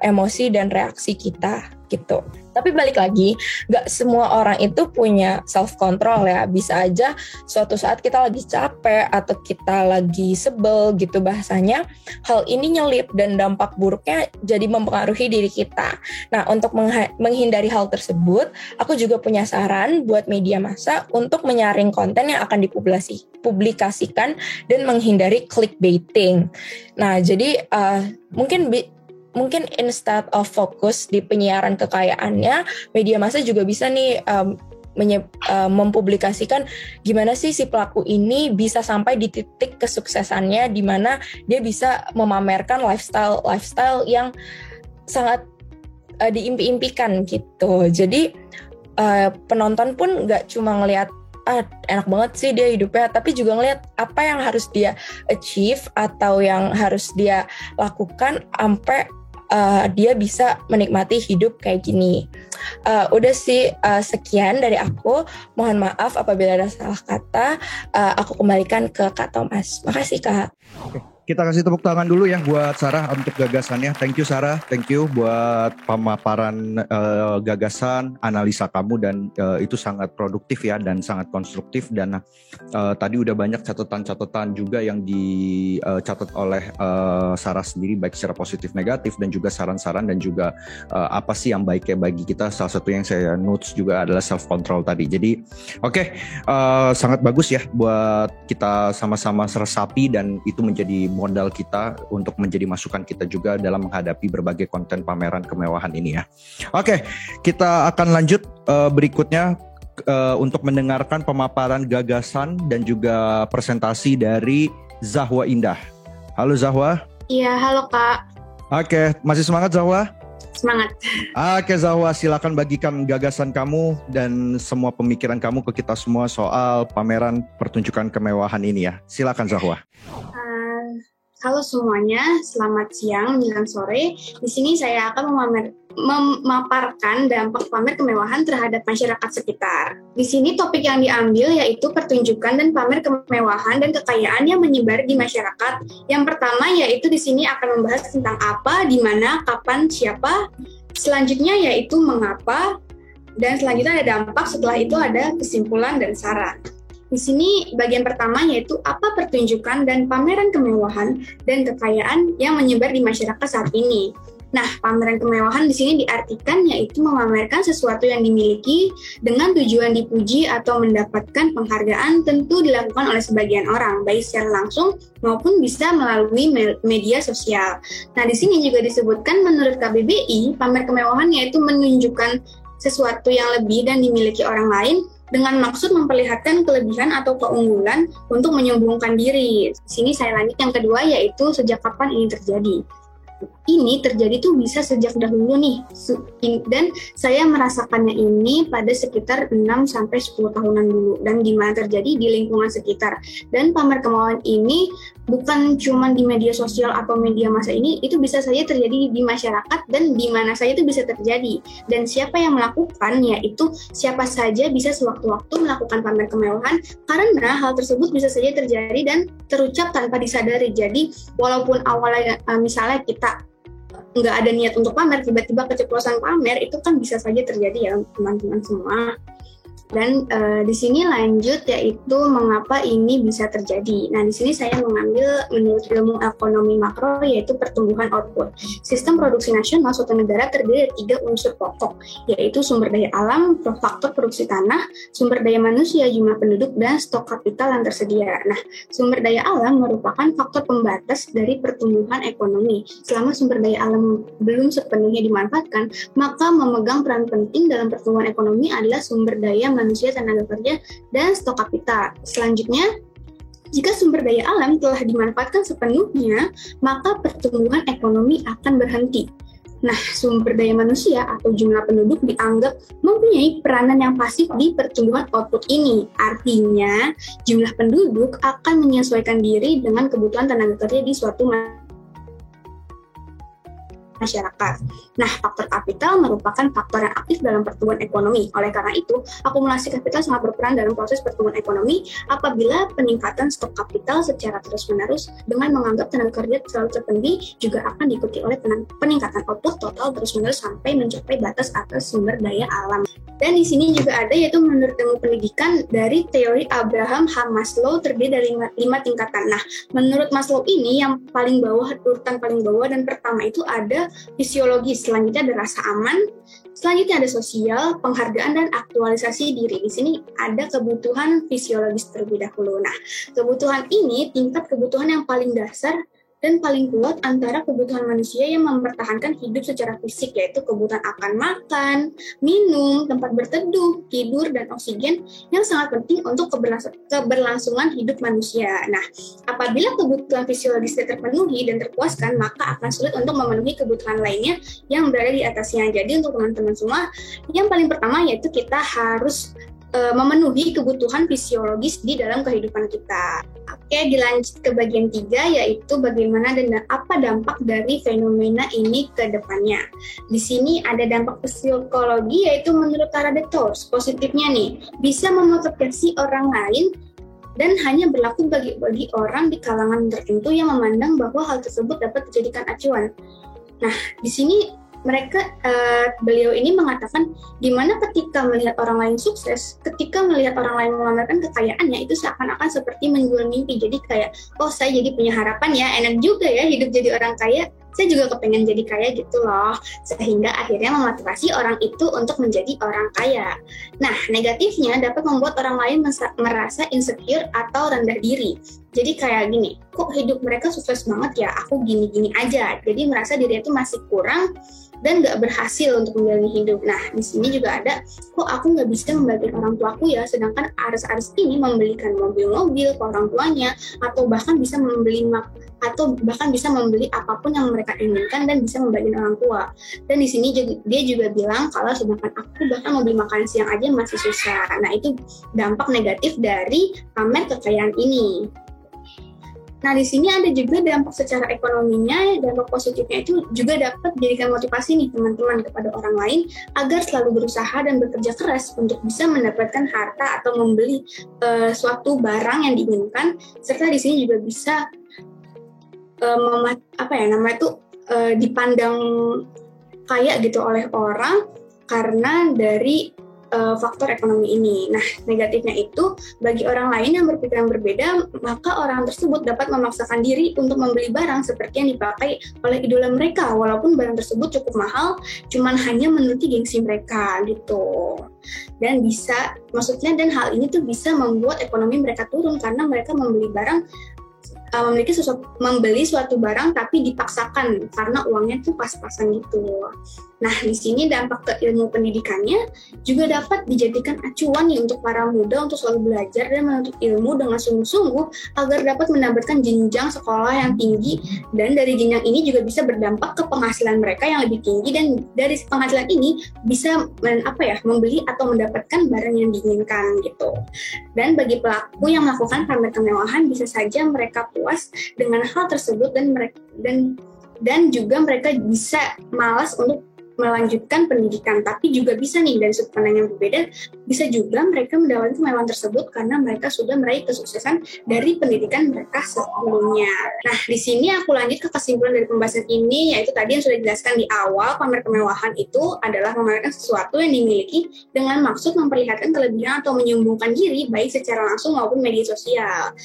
emosi dan reaksi kita gitu. Tapi balik lagi, gak semua orang itu punya self-control ya. Bisa aja suatu saat kita lagi capek atau kita lagi sebel gitu bahasanya, hal ini nyelip dan dampak buruknya jadi mempengaruhi diri kita. Nah, untuk menghindari hal tersebut, aku juga punya saran buat media massa untuk menyaring konten yang akan dipublikasikan dan menghindari clickbaiting. Nah, jadi mungkin instead of fokus di penyiaran kekayaannya, media massa juga bisa nih mempublikasikan gimana sih si pelaku ini bisa sampai di titik kesuksesannya, di mana dia bisa memamerkan lifestyle yang sangat diimpi-impikan gitu. Jadi penonton pun nggak cuma ngelihat enak banget sih dia hidupnya, tapi juga ngelihat apa yang harus dia achieve atau yang harus dia lakukan sampai dia bisa menikmati hidup kayak gini. Udah sih sekian dari aku. Mohon maaf apabila ada salah kata. Aku kembalikan ke Kak Thomas. Makasih Kak. Kita kasih tepuk tangan dulu ya buat Sarah untuk gagasannya. Thank you Sarah, thank you buat pemaparan gagasan, analisa kamu, dan itu sangat produktif ya dan sangat konstruktif. Dan tadi udah banyak catatan-catatan juga yang dicatat oleh Sarah sendiri, baik secara positif negatif dan juga saran-saran dan juga apa sih yang baiknya bagi kita. Salah satu yang saya notes juga adalah self control tadi. Jadi sangat bagus ya buat kita sama-sama resapi, dan itu menjadi modal kita untuk menjadi masukan kita juga dalam menghadapi berbagai konten pameran kemewahan ini ya. Oke, kita akan lanjut berikutnya untuk mendengarkan pemaparan gagasan dan juga presentasi dari Zahwa Indah. Halo Zahwa. Iya, halo Kak. Oke, masih semangat Zahwa? Semangat. Oke Zahwa, silakan bagikan gagasan kamu dan semua pemikiran kamu ke kita semua soal pameran pertunjukan kemewahan ini ya. Silakan Zahwa. Halo semuanya, selamat siang menjelang sore. Di sini saya akan memaparkan dampak pamer kemewahan terhadap masyarakat sekitar. Di sini topik yang diambil yaitu pertunjukan dan pamer kemewahan dan kekayaan yang menyebar di masyarakat. Yang pertama yaitu di sini akan membahas tentang apa, di mana, kapan, siapa. Selanjutnya yaitu mengapa, dan selanjutnya ada dampak. Setelah itu ada kesimpulan dan saran. Di sini bagian pertama yaitu apa pertunjukan dan pameran kemewahan dan kekayaan yang menyebar di masyarakat saat ini. Nah, pameran kemewahan di sini diartikan yaitu memamerkan sesuatu yang dimiliki dengan tujuan dipuji atau mendapatkan penghargaan, tentu dilakukan oleh sebagian orang, baik secara langsung maupun bisa melalui media sosial. Nah, di sini juga disebutkan menurut KBBI, pamer kemewahan yaitu menunjukkan sesuatu yang lebih dan dimiliki orang lain dengan maksud memperlihatkan kelebihan atau keunggulan untuk menyombongkan diri. Di sini saya lanjut yang kedua yaitu sejak kapan ini terjadi. Ini terjadi tuh bisa sejak dahulu nih, dan saya merasakannya ini pada sekitar 6-10 tahunan dulu, dan di mana terjadi di lingkungan sekitar. Dan pamer kemewahan ini bukan cuma di media sosial atau media massa ini, itu bisa saja terjadi di masyarakat dan di mana saja itu bisa terjadi. Dan siapa yang melakukan, yaitu siapa saja bisa sewaktu-waktu melakukan pamer kemewahan, karena hal tersebut bisa saja terjadi dan terucap tanpa disadari. Jadi walaupun awalnya misalnya kita nggak ada niat untuk pamer, tiba-tiba keceplosan pamer, itu kan bisa saja terjadi ya teman-teman semua. Dan di sini lanjut yaitu mengapa ini bisa terjadi. Nah, di sini saya mengambil menurut ilmu ekonomi makro yaitu pertumbuhan output. Sistem produksi nasional suatu negara terdiri dari 3 unsur pokok, yaitu sumber daya alam, faktor produksi tanah, sumber daya manusia, jumlah penduduk, dan stok kapital yang tersedia. Nah, sumber daya alam merupakan faktor pembatas dari pertumbuhan ekonomi. Selama sumber daya alam belum sepenuhnya dimanfaatkan, maka memegang peran penting dalam pertumbuhan ekonomi adalah sumber daya manusia, tenaga kerja, dan stok kapital. Selanjutnya, jika sumber daya alam telah dimanfaatkan sepenuhnya, maka pertumbuhan ekonomi akan berhenti. Nah, sumber daya manusia atau jumlah penduduk dianggap mempunyai peranan yang pasif di pertumbuhan output ini. Artinya, jumlah penduduk akan menyesuaikan diri dengan kebutuhan tenaga kerja di suatu masyarakat. Nah, faktor kapital merupakan faktor yang aktif dalam pertumbuhan ekonomi. Oleh karena itu, akumulasi kapital sangat berperan dalam proses pertumbuhan ekonomi apabila peningkatan stok kapital secara terus-menerus dengan menganggap tenaga kerja terlalu terpenuhi juga akan diikuti oleh peningkatan output total terus-menerus sampai mencapai batas atas sumber daya alam. Dan di sini juga ada yaitu menurut ilmu pendidikan dari teori Abraham H. Maslow terdiri dari 5 tingkatan. Nah, menurut Maslow ini yang paling bawah, urutan paling bawah dan pertama itu ada fisiologis, selanjutnya ada rasa aman, selanjutnya ada sosial, penghargaan dan aktualisasi diri. Di sini ada kebutuhan fisiologis terlebih dahulu. Nah, kebutuhan ini tingkat kebutuhan yang paling dasar dan paling kuat antara kebutuhan manusia yang mempertahankan hidup secara fisik, yaitu kebutuhan akan makan, minum, tempat berteduh, tidur, dan oksigen yang sangat penting untuk keberlangsungan hidup manusia. Nah, apabila kebutuhan fisiologis tidak terpenuhi dan terpuaskan, maka akan sulit untuk memenuhi kebutuhan lainnya yang berada di atasnya. Jadi untuk teman-teman semua, yang paling pertama yaitu kita harus memenuhi kebutuhan fisiologis di dalam kehidupan kita. Oke, dilanjut ke bagian 3, yaitu bagaimana dan apa dampak dari fenomena ini ke depannya. Di sini ada dampak psikologi, yaitu menurut Tara Detors, positifnya nih, bisa memotivasi orang lain dan hanya berlaku bagi orang di kalangan tertentu yang memandang bahwa hal tersebut dapat dijadikan acuan. Nah, di sini beliau ini mengatakan dimana ketika melihat orang lain sukses, ketika melihat orang lain memamerkan kekayaannya, itu seakan-akan seperti menjual mimpi. Jadi kayak, oh saya jadi punya harapan ya, enak juga ya hidup jadi orang kaya, saya juga kepengen jadi kaya gitu loh. Sehingga akhirnya memotivasi orang itu untuk menjadi orang kaya. Nah, negatifnya dapat membuat orang lain merasa insecure atau rendah diri. Jadi kayak gini, kok hidup mereka sukses banget ya, aku gini-gini aja. Jadi merasa dirinya itu masih kurang dan nggak berhasil untuk menjalani hidup. Nah, di sini juga ada, kok aku nggak bisa membagikan orang tuaku ya, sedangkan artis-artis ini membelikan mobil-mobil ke orang tuanya, atau bahkan bisa membeli apapun yang mereka inginkan dan bisa membagikan orang tua. Dan di sini dia juga bilang kalau sedangkan aku bahkan mau beli makan siang aja masih susah. Nah, itu dampak negatif dari pamer kekayaan ini. Nah, di sini ada juga dampak secara ekonominya. Dampak positifnya itu juga dapat dijadikan motivasi nih teman-teman kepada orang lain agar selalu berusaha dan bekerja keras untuk bisa mendapatkan harta atau membeli suatu barang yang diinginkan, serta di sini juga bisa dipandang kaya gitu oleh orang karena dari faktor ekonomi ini. Nah, negatifnya itu bagi orang lain yang berpikiran berbeda, maka orang tersebut dapat memaksakan diri untuk membeli barang seperti yang dipakai oleh idola mereka, walaupun barang tersebut cukup mahal, cuman hanya menuruti gengsi mereka gitu. Dan hal ini tuh bisa membuat ekonomi mereka turun karena mereka membeli suatu barang tapi dipaksakan karena uangnya tuh pas-pasan gitu. Nah, di sini dampak ke ilmu pendidikannya juga dapat dijadikan acuan nih untuk para muda untuk selalu belajar dan menuntut ilmu dengan sungguh-sungguh agar dapat mendapatkan jenjang sekolah yang tinggi, dan dari jenjang ini juga bisa berdampak ke penghasilan mereka yang lebih tinggi, dan dari penghasilan ini bisa membeli atau mendapatkan barang yang diinginkan gitu. Dan bagi pelaku yang melakukan pamer kemewahan, bisa saja mereka puas dengan hal tersebut dan juga mereka bisa malas untuk melanjutkan pendidikan. Tapi juga bisa nih dari sudut pandang yang berbeda, bisa juga mereka mendapatkan kemewahan tersebut karena mereka sudah meraih kesuksesan dari pendidikan mereka sebelumnya. Nah, di sini aku lanjut ke kesimpulan dari pembahasan ini, yaitu tadi yang sudah dijelaskan di awal, pamer kemewahan itu adalah memamerkan sesuatu yang dimiliki dengan maksud memperlihatkan kelebihan atau menyombongkan diri baik secara langsung maupun media sosial.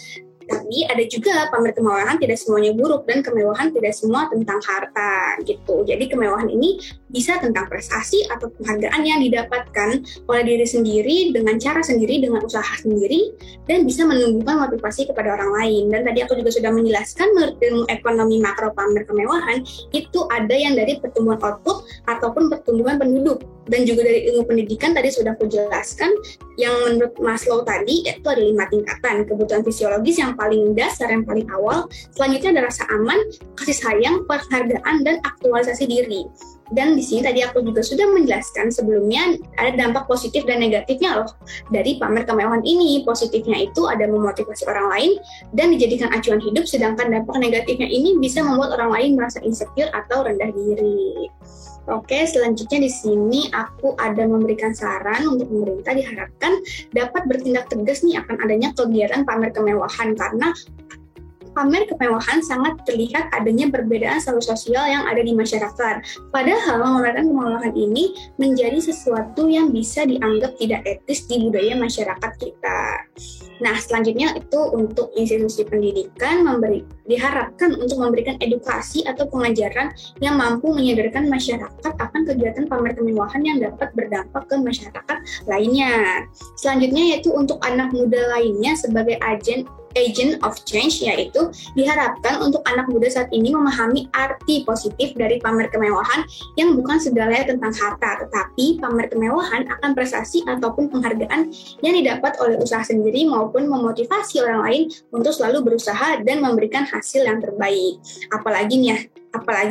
Tapi ada juga pamer kemewahan tidak semuanya buruk, dan kemewahan tidak semua tentang harta gitu. Jadi kemewahan ini bisa tentang prestasi atau penghargaan yang didapatkan oleh diri sendiri dengan cara sendiri, dengan usaha sendiri, dan bisa menumbuhkan motivasi kepada orang lain. Dan tadi aku juga sudah menjelaskan menurut ilmu ekonomi makro, pamer kemewahan itu ada yang dari pertumbuhan output ataupun pertumbuhan penduduk. Dan juga dari ilmu pendidikan tadi sudah aku jelaskan, yang menurut Maslow tadi itu ada 5 tingkatan. Kebutuhan fisiologis yang paling dasar, yang paling awal, selanjutnya ada rasa aman, kasih sayang, penghargaan, dan aktualisasi diri. Dan di sini tadi aku juga sudah menjelaskan sebelumnya ada dampak positif dan negatifnya loh dari pamer kemewahan ini. Positifnya itu ada memotivasi orang lain dan dijadikan acuan hidup, sedangkan dampak negatifnya ini bisa membuat orang lain merasa insecure atau rendah diri. Oke, selanjutnya di sini aku ada memberikan saran untuk pemerintah diharapkan dapat bertindak tegas nih akan adanya kegiatan pamer kemewahan, karena pamer kemewahan sangat terlihat adanya perbedaan status sosial yang ada di masyarakat. Padahal memamerkan kemewahan ini menjadi sesuatu yang bisa dianggap tidak etis di budaya masyarakat kita. Nah, selanjutnya itu untuk institusi pendidikan diharapkan untuk memberikan edukasi atau pengajaran yang mampu menyadarkan masyarakat akan kegiatan pamer kemewahan yang dapat berdampak ke masyarakat lainnya. Selanjutnya yaitu untuk anak muda lainnya sebagai agent of change, yaitu diharapkan untuk anak muda saat ini memahami arti positif dari pamer kemewahan yang bukan segalanya tentang harta, tetapi pamer kemewahan akan prestasi ataupun penghargaan yang didapat oleh usaha sendiri maupun memotivasi orang lain untuk selalu berusaha dan memberikan hasil yang terbaik. Apalagi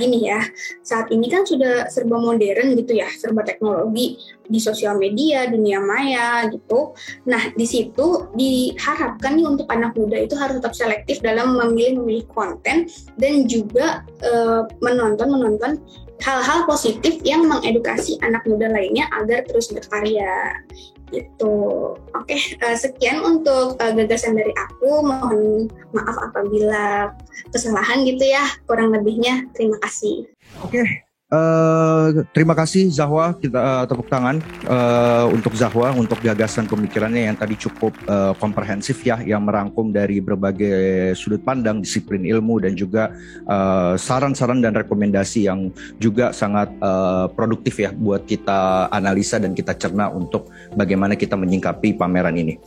nih ya, saat ini kan sudah serba modern gitu ya, serba teknologi di sosial media, dunia maya gitu. Nah, di situ diharapkan nih untuk anak muda itu harus tetap selektif dalam memilih konten dan juga menonton hal-hal positif yang mengedukasi anak muda lainnya agar terus berkarya. Gitu. Oke, sekian untuk gagasan dari aku. Mohon maaf apabila kesalahan gitu ya, kurang lebihnya. Terima kasih. Oke, terima kasih Zahwa, kita tepuk tangan untuk Zahwa untuk gagasan pemikirannya yang tadi cukup komprehensif ya, yang merangkum dari berbagai sudut pandang, disiplin ilmu dan juga saran-saran dan rekomendasi yang juga sangat produktif ya buat kita analisa dan kita cerna untuk bagaimana kita menyingkapi pameran ini.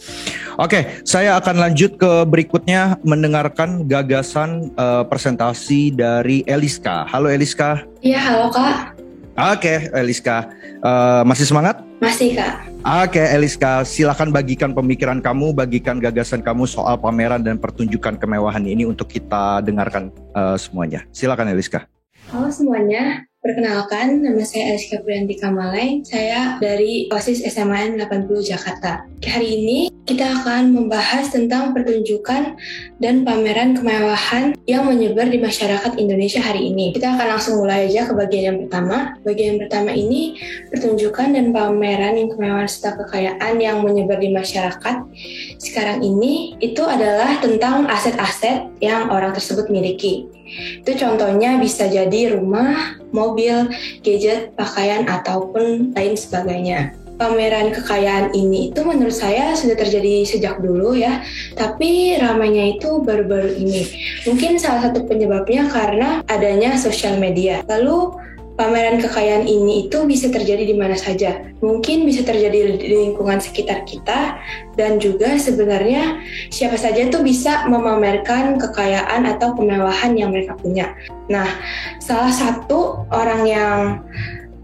Oke, saya akan lanjut ke berikutnya mendengarkan gagasan presentasi dari Eliska. Halo Eliska. Iya, halo Kak. Oke, Eliska. Masih semangat? Masih Kak. Oke, Eliska, silakan bagikan pemikiran kamu, bagikan gagasan kamu soal pameran dan pertunjukan kemewahan ini untuk kita dengarkan semuanya. Silakan Eliska. Halo semuanya, perkenalkan nama saya Eliska Priyanti Kamaleng. Saya dari OSIS SMAN 80 Jakarta. Hari ini kita akan membahas tentang pertunjukan dan pameran kemewahan yang menyebar di masyarakat Indonesia hari ini. Kita akan langsung mulai aja ke bagian yang pertama. Bagian pertama ini pertunjukan dan pameran yang kemewahan serta kekayaan yang menyebar di masyarakat sekarang ini itu adalah tentang aset-aset yang orang tersebut miliki. Itu contohnya bisa jadi rumah, mobil, gadget, pakaian, ataupun lain sebagainya. Pameran kekayaan ini itu menurut saya sudah terjadi sejak dulu ya, tapi ramainya itu baru-baru ini. Mungkin salah satu penyebabnya karena adanya sosial media. Lalu pameran kekayaan ini itu bisa terjadi di mana saja. Mungkin bisa terjadi di lingkungan sekitar kita, dan juga sebenarnya siapa saja tuh bisa memamerkan kekayaan atau kemewahan yang mereka punya. Nah, salah satu orang yang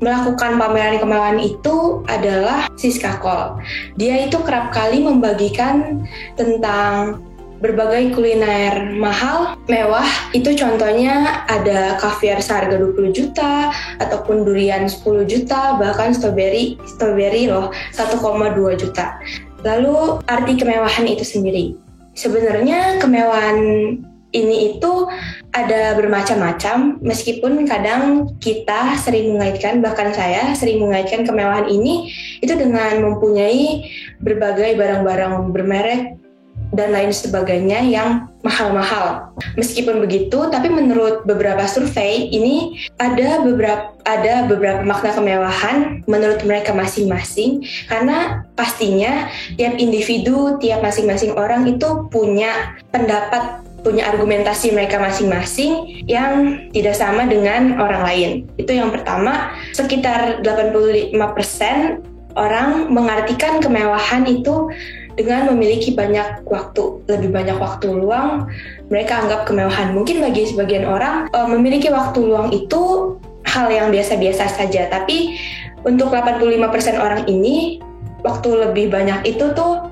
melakukan pameran kemewahan itu adalah Siska Kol. Dia itu kerap kali membagikan tentang berbagai kuliner mahal, mewah. Itu contohnya ada kaviar seharga 20 juta, ataupun durian 10 juta, bahkan strawberry loh 1,2 juta. Lalu arti kemewahan itu sendiri. Sebenarnya kemewahan ini itu ada bermacam-macam, meskipun kadang kita sering mengaitkan, bahkan saya sering mengaitkan kemewahan ini itu dengan mempunyai berbagai barang-barang bermerek dan lain sebagainya yang mahal-mahal. Meskipun begitu, tapi menurut beberapa survei ini ada beberapa makna kemewahan menurut mereka masing-masing, karena pastinya tiap individu, tiap masing-masing orang itu punya pendapat, punya argumentasi mereka masing-masing yang tidak sama dengan orang lain. Itu yang pertama. Sekitar 85% orang mengartikan kemewahan itu dengan memiliki lebih banyak waktu luang. Mereka anggap kemewahan. Mungkin bagi sebagian orang memiliki waktu luang itu hal yang biasa-biasa saja, tapi untuk 85% orang ini waktu lebih banyak itu tuh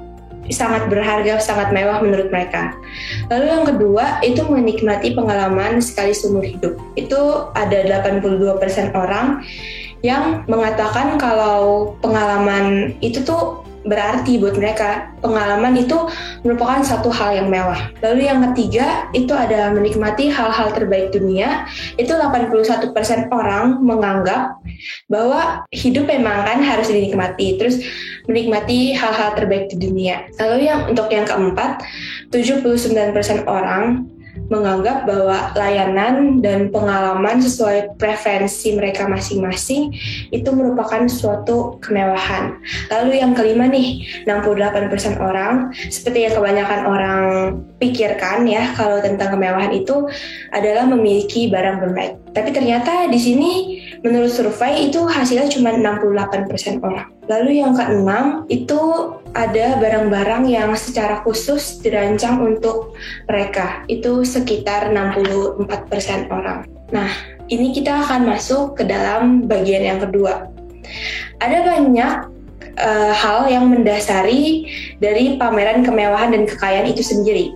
sangat berharga, sangat mewah menurut mereka. Lalu yang kedua itu menikmati pengalaman sekali seumur hidup. Itu ada 82% orang yang mengatakan kalau pengalaman itu tuh berarti buat mereka. Pengalaman itu merupakan satu hal yang mewah. Lalu yang ketiga itu ada menikmati hal-hal terbaik dunia. Itu 81% orang menganggap bahwa hidup memang kan harus dinikmati, terus menikmati hal-hal terbaik di dunia. Lalu untuk yang keempat, 79% orang menganggap bahwa layanan dan pengalaman sesuai preferensi mereka masing-masing itu merupakan suatu kemewahan. Lalu yang kelima nih, 68% orang, seperti yang kebanyakan orang pikirkan ya, kalau tentang kemewahan itu adalah memiliki barang bermerek. Tapi ternyata di sini menurut survei itu hasilnya cuma 68% orang. Lalu yang keenam itu ada barang-barang yang secara khusus dirancang untuk mereka. Itu sekitar 64% orang. Nah, ini kita akan masuk ke dalam bagian yang kedua. Ada banyak hal yang mendasari dari pameran kemewahan dan kekayaan itu sendiri.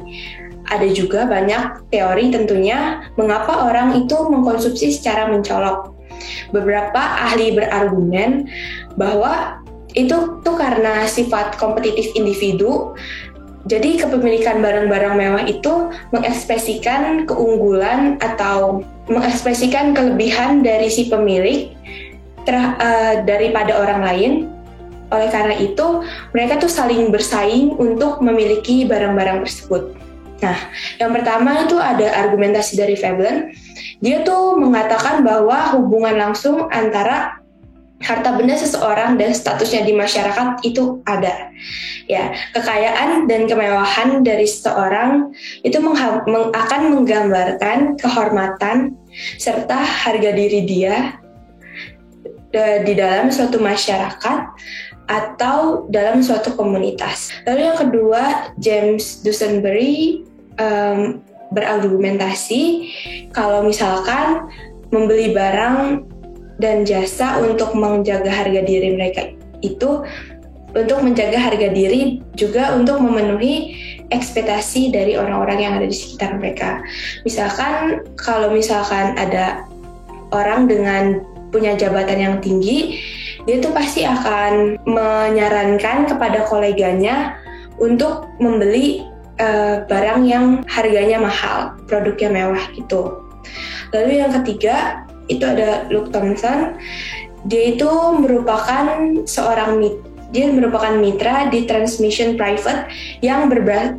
Ada juga banyak teori tentunya mengapa orang itu mengkonsumsi secara mencolok. Beberapa ahli berargumen bahwa itu tuh karena sifat kompetitif individu. Jadi kepemilikan barang-barang mewah itu mengekspresikan keunggulan atau mengekspresikan kelebihan dari si pemilik daripada orang lain. Oleh karena itu, mereka tuh saling bersaing untuk memiliki barang-barang tersebut. Nah, yang pertama itu ada argumentasi dari Veblen. Dia tuh mengatakan bahwa hubungan langsung antara harta benda seseorang dan statusnya di masyarakat itu ada. Ya, kekayaan dan kemewahan dari seseorang itu akan menggambarkan kehormatan serta harga diri dia di dalam suatu masyarakat atau dalam suatu komunitas. Lalu yang kedua, James Dusenberry berargumentasi kalau misalkan membeli barang dan jasa untuk menjaga harga diri mereka itu untuk menjaga harga diri juga untuk memenuhi ekspektasi dari orang-orang yang ada di sekitar mereka. Misalkan kalau misalkan ada orang dengan punya jabatan yang tinggi, dia tuh pasti akan menyarankan kepada koleganya untuk membeli barang yang harganya mahal, produknya mewah gitu. Lalu yang ketiga itu ada Luke Thompson. Dia itu merupakan mitra di Transmission Private yang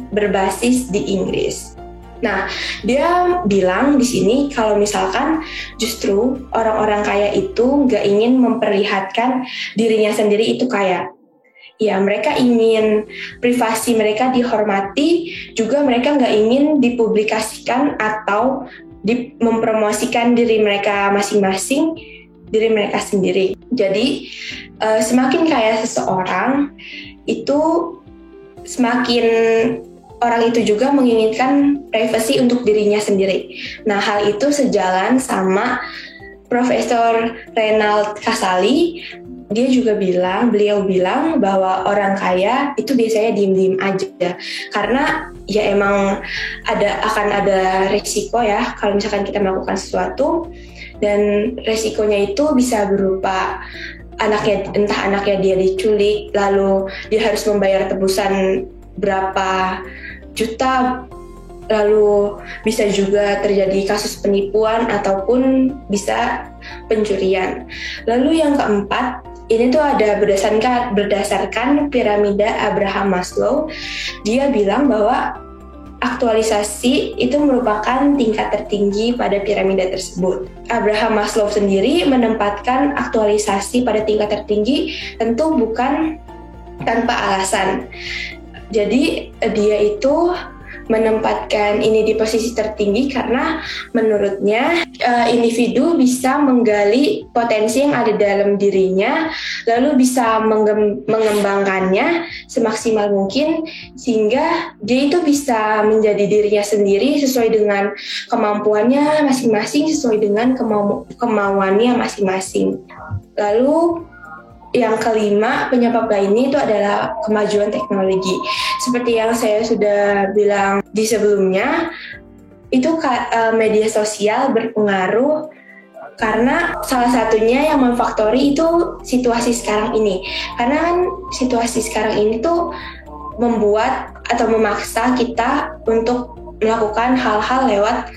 berbasis di Inggris. Nah, dia bilang di sini kalau misalkan justru orang-orang kaya itu nggak ingin memperlihatkan dirinya sendiri itu kaya. Ya, mereka ingin privasi mereka dihormati, juga mereka nggak ingin dipublikasikan atau mempromosikan diri mereka masing-masing, diri mereka sendiri. Jadi, semakin kaya seseorang, itu semakin orang itu juga menginginkan privasi untuk dirinya sendiri. Nah, hal itu sejalan sama Profesor Reinald Casali. Beliau bilang bahwa orang kaya itu biasanya diem-diem aja, karena ya emang akan ada resiko ya kalau misalkan kita melakukan sesuatu, dan resikonya itu bisa berupa entah anaknya dia diculik, lalu dia harus membayar tebusan berapa juta, lalu bisa juga terjadi kasus penipuan ataupun bisa pencurian. Lalu yang keempat, ini tuh ada berdasarkan piramida Abraham Maslow. Dia bilang bahwa aktualisasi itu merupakan tingkat tertinggi pada piramida tersebut. Abraham Maslow sendiri menempatkan aktualisasi pada tingkat tertinggi tentu bukan tanpa alasan. Jadi dia itu menempatkan ini di posisi tertinggi karena menurutnya individu bisa menggali potensi yang ada dalam dirinya, lalu bisa mengembangkannya semaksimal mungkin sehingga dia itu bisa menjadi dirinya sendiri sesuai dengan kemampuannya masing-masing, sesuai dengan kemauannya masing-masing. Lalu yang kelima, penyebab lainnya itu adalah kemajuan teknologi. Seperti yang saya sudah bilang di sebelumnya, itu media sosial berpengaruh karena salah satunya yang memfaktori itu situasi sekarang ini. Karena kan situasi sekarang ini tuh membuat atau memaksa kita untuk melakukan hal-hal lewat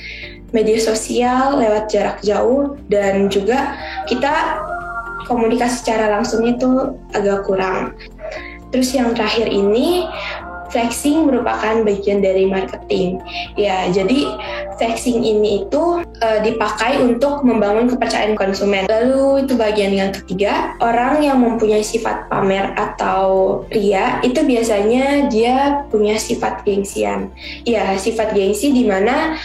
media sosial, lewat jarak jauh, dan juga kita komunikasi secara langsung itu agak kurang. Terus yang terakhir ini, flexing merupakan bagian dari marketing. Ya, jadi flexing ini itu dipakai untuk membangun kepercayaan konsumen. Lalu itu bagian yang ketiga, orang yang mempunyai sifat pamer atau ria itu biasanya dia punya sifat gengsian. Ya, sifat gengsi di mana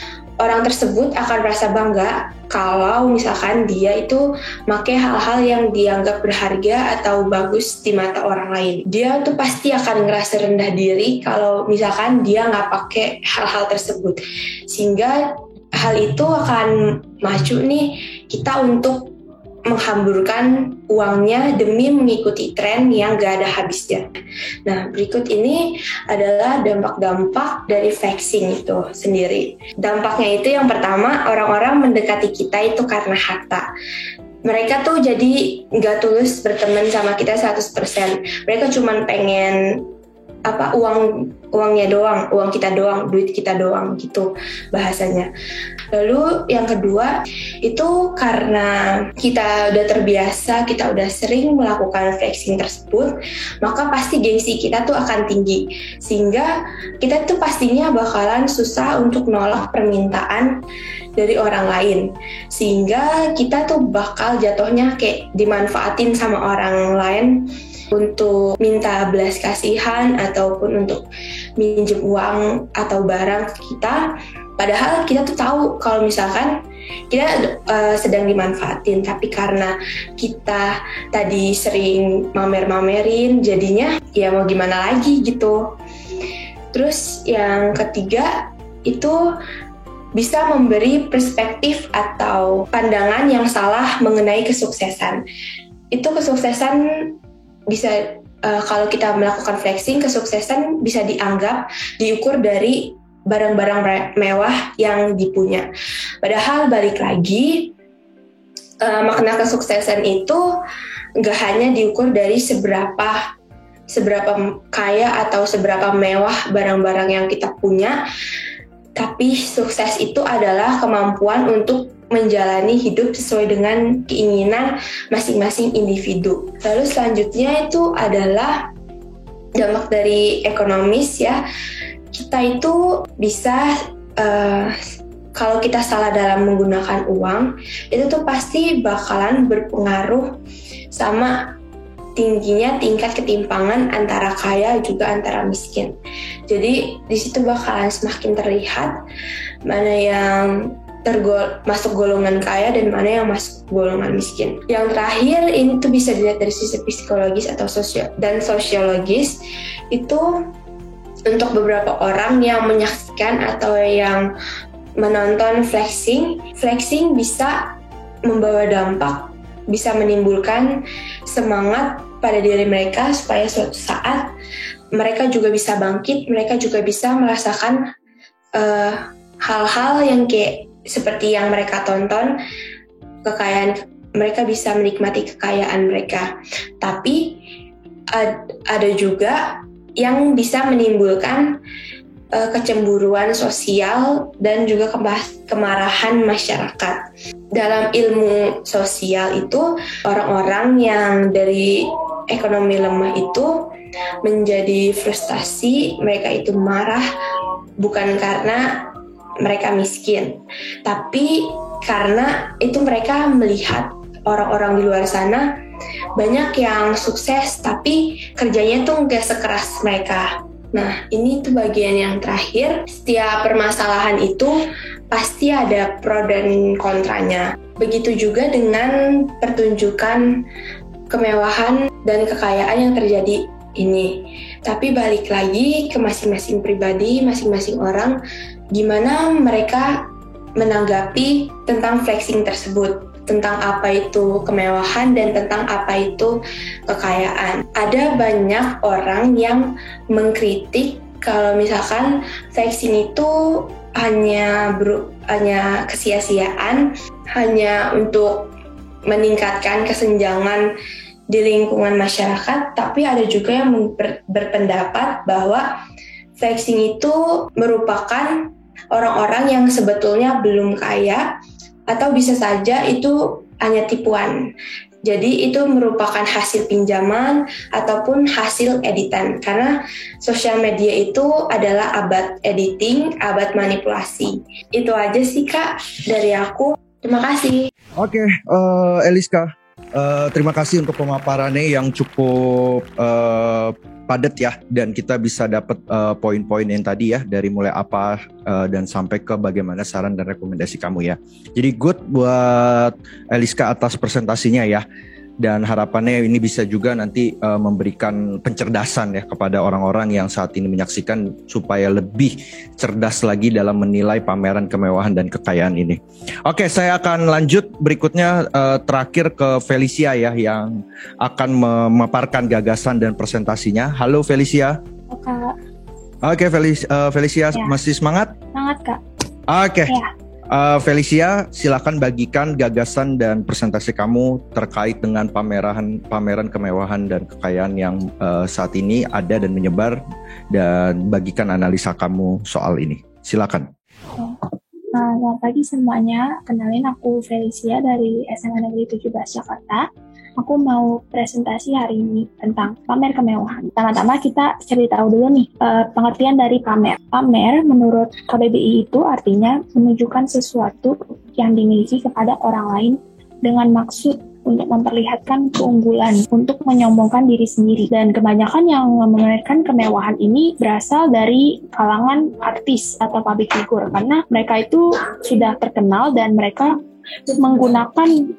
orang tersebut akan merasa bangga kalau misalkan dia itu pakai hal-hal yang dianggap berharga atau bagus di mata orang lain. Dia tuh pasti akan ngerasa rendah diri kalau misalkan dia nggak pakai hal-hal tersebut. Sehingga hal itu akan maju nih kita untuk menghamburkan uangnya demi mengikuti tren yang gak ada habisnya. Nah, berikut ini adalah dampak-dampak dari flexing itu sendiri. Dampaknya itu yang pertama, orang-orang mendekati kita itu karena harta. Mereka tuh jadi gak tulus berteman sama kita 100%. Mereka cuma pengen uangnya doang, uang kita doang, duit kita doang gitu bahasanya. Lalu yang kedua itu karena kita udah terbiasa, kita udah sering melakukan flexing tersebut, maka pasti gengsi kita tuh akan tinggi, sehingga kita tuh pastinya bakalan susah untuk nolak permintaan dari orang lain, sehingga kita tuh bakal jatuhnya kayak dimanfaatin sama orang lain untuk minta belas kasihan ataupun untuk minjem uang atau barang ke kita, padahal kita tuh tahu kalau misalkan kita sedang dimanfaatin, tapi karena kita tadi sering mamer-mamerin, jadinya ya mau gimana lagi gitu. Terus yang ketiga itu bisa memberi perspektif atau pandangan yang salah mengenai kesuksesan. Itu kesuksesan bisa kalau kita melakukan flexing, kesuksesan bisa diukur dari barang-barang mewah yang dipunya. Padahal balik lagi, makna kesuksesan itu nggak hanya diukur dari seberapa kaya atau seberapa mewah barang-barang yang kita punya, tapi sukses itu adalah kemampuan untuk menjalani hidup sesuai dengan keinginan masing-masing individu. Lalu selanjutnya itu adalah dampak dari ekonomis ya. Kita itu bisa kalau kita salah dalam menggunakan uang, itu tuh pasti bakalan berpengaruh sama tingginya tingkat ketimpangan antara kaya juga antara miskin. Jadi di situ bakalan semakin terlihat mana yang masuk golongan kaya dan mana yang masuk golongan miskin. Yang terakhir ini tuh bisa dilihat dari sisi psikologis atau sosiologis. Itu untuk beberapa orang yang menyaksikan atau yang menonton flexing bisa membawa dampak, bisa menimbulkan semangat pada diri mereka supaya suatu saat mereka juga bisa bangkit, mereka juga bisa merasakan hal-hal yang kayak seperti yang mereka tonton, kekayaan mereka bisa menikmati kekayaan mereka. Tapi ada juga yang bisa menimbulkan kecemburuan sosial dan juga kemarahan masyarakat. Dalam ilmu sosial itu, orang-orang yang dari ekonomi lemah itu menjadi frustasi, mereka itu marah bukan karena mereka miskin, tapi karena itu mereka melihat orang-orang di luar sana banyak yang sukses tapi kerjanya tuh nggak sekeras mereka. Nah, ini tuh bagian yang terakhir. Setiap permasalahan itu pasti ada pro dan kontranya. Begitu juga dengan pertunjukan kemewahan dan kekayaan yang terjadi ini. Tapi balik lagi ke masing-masing pribadi, masing-masing orang, gimana mereka menanggapi tentang flexing tersebut, tentang apa itu kemewahan dan tentang apa itu kekayaan. Ada banyak orang yang mengkritik kalau misalkan flexing itu hanya kesia-siaan, hanya untuk meningkatkan kesenjangan di lingkungan masyarakat, tapi ada juga yang berpendapat bahwa flexing itu merupakan orang-orang yang sebetulnya belum kaya atau bisa saja itu hanya tipuan. Jadi itu merupakan hasil pinjaman ataupun hasil editan, karena sosial media itu adalah abad editing, abad manipulasi. Itu aja sih Kak dari aku. Terima kasih. Oke, Eliska. Terima kasih untuk pemaparannya yang cukup padat ya, dan kita bisa dapat poin-poin yang tadi ya, dari mulai apa dan sampai ke bagaimana saran dan rekomendasi kamu ya. Jadi good buat Eliska atas presentasinya ya, dan harapannya ini bisa juga nanti memberikan pencerdasan ya kepada orang-orang yang saat ini menyaksikan supaya lebih cerdas lagi dalam menilai pameran kemewahan dan kekayaan ini. Oke, saya akan lanjut berikutnya terakhir ke Felicia ya, yang akan memaparkan gagasan dan presentasinya. Halo Felicia. Kak. Oke, Felicia ya. Masih semangat? Semangat Kak. Oke. Ya. Felicia, silakan bagikan gagasan dan presentasi kamu terkait dengan pameran kemewahan dan kekayaan yang saat ini ada dan menyebar, dan bagikan analisa kamu soal ini. Silakan. Selamat pagi semuanya, kenalin aku Felicia dari SMA Negeri 17 Jakarta. Aku mau presentasi hari ini tentang pamer kemewahan. Pertama-tama kita cari tahu dulu nih pengertian dari pamer. Pamer menurut KBBI itu artinya menunjukkan sesuatu yang dimiliki kepada orang lain dengan maksud untuk memperlihatkan keunggulan, untuk menyombongkan diri sendiri. Dan kebanyakan yang memamerkan kemewahan ini berasal dari kalangan artis atau public figure, karena mereka itu sudah terkenal dan mereka menggunakan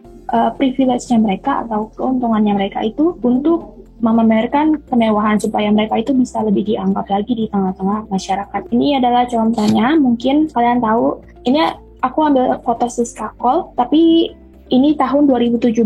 privilege-nya mereka atau keuntungannya mereka itu untuk memamerkan kemewahan supaya mereka itu bisa lebih dianggap lagi di tengah-tengah masyarakat. Ini adalah contohnya, mungkin kalian tahu, ini aku ambil foto Siska Kol, tapi ini tahun 2017,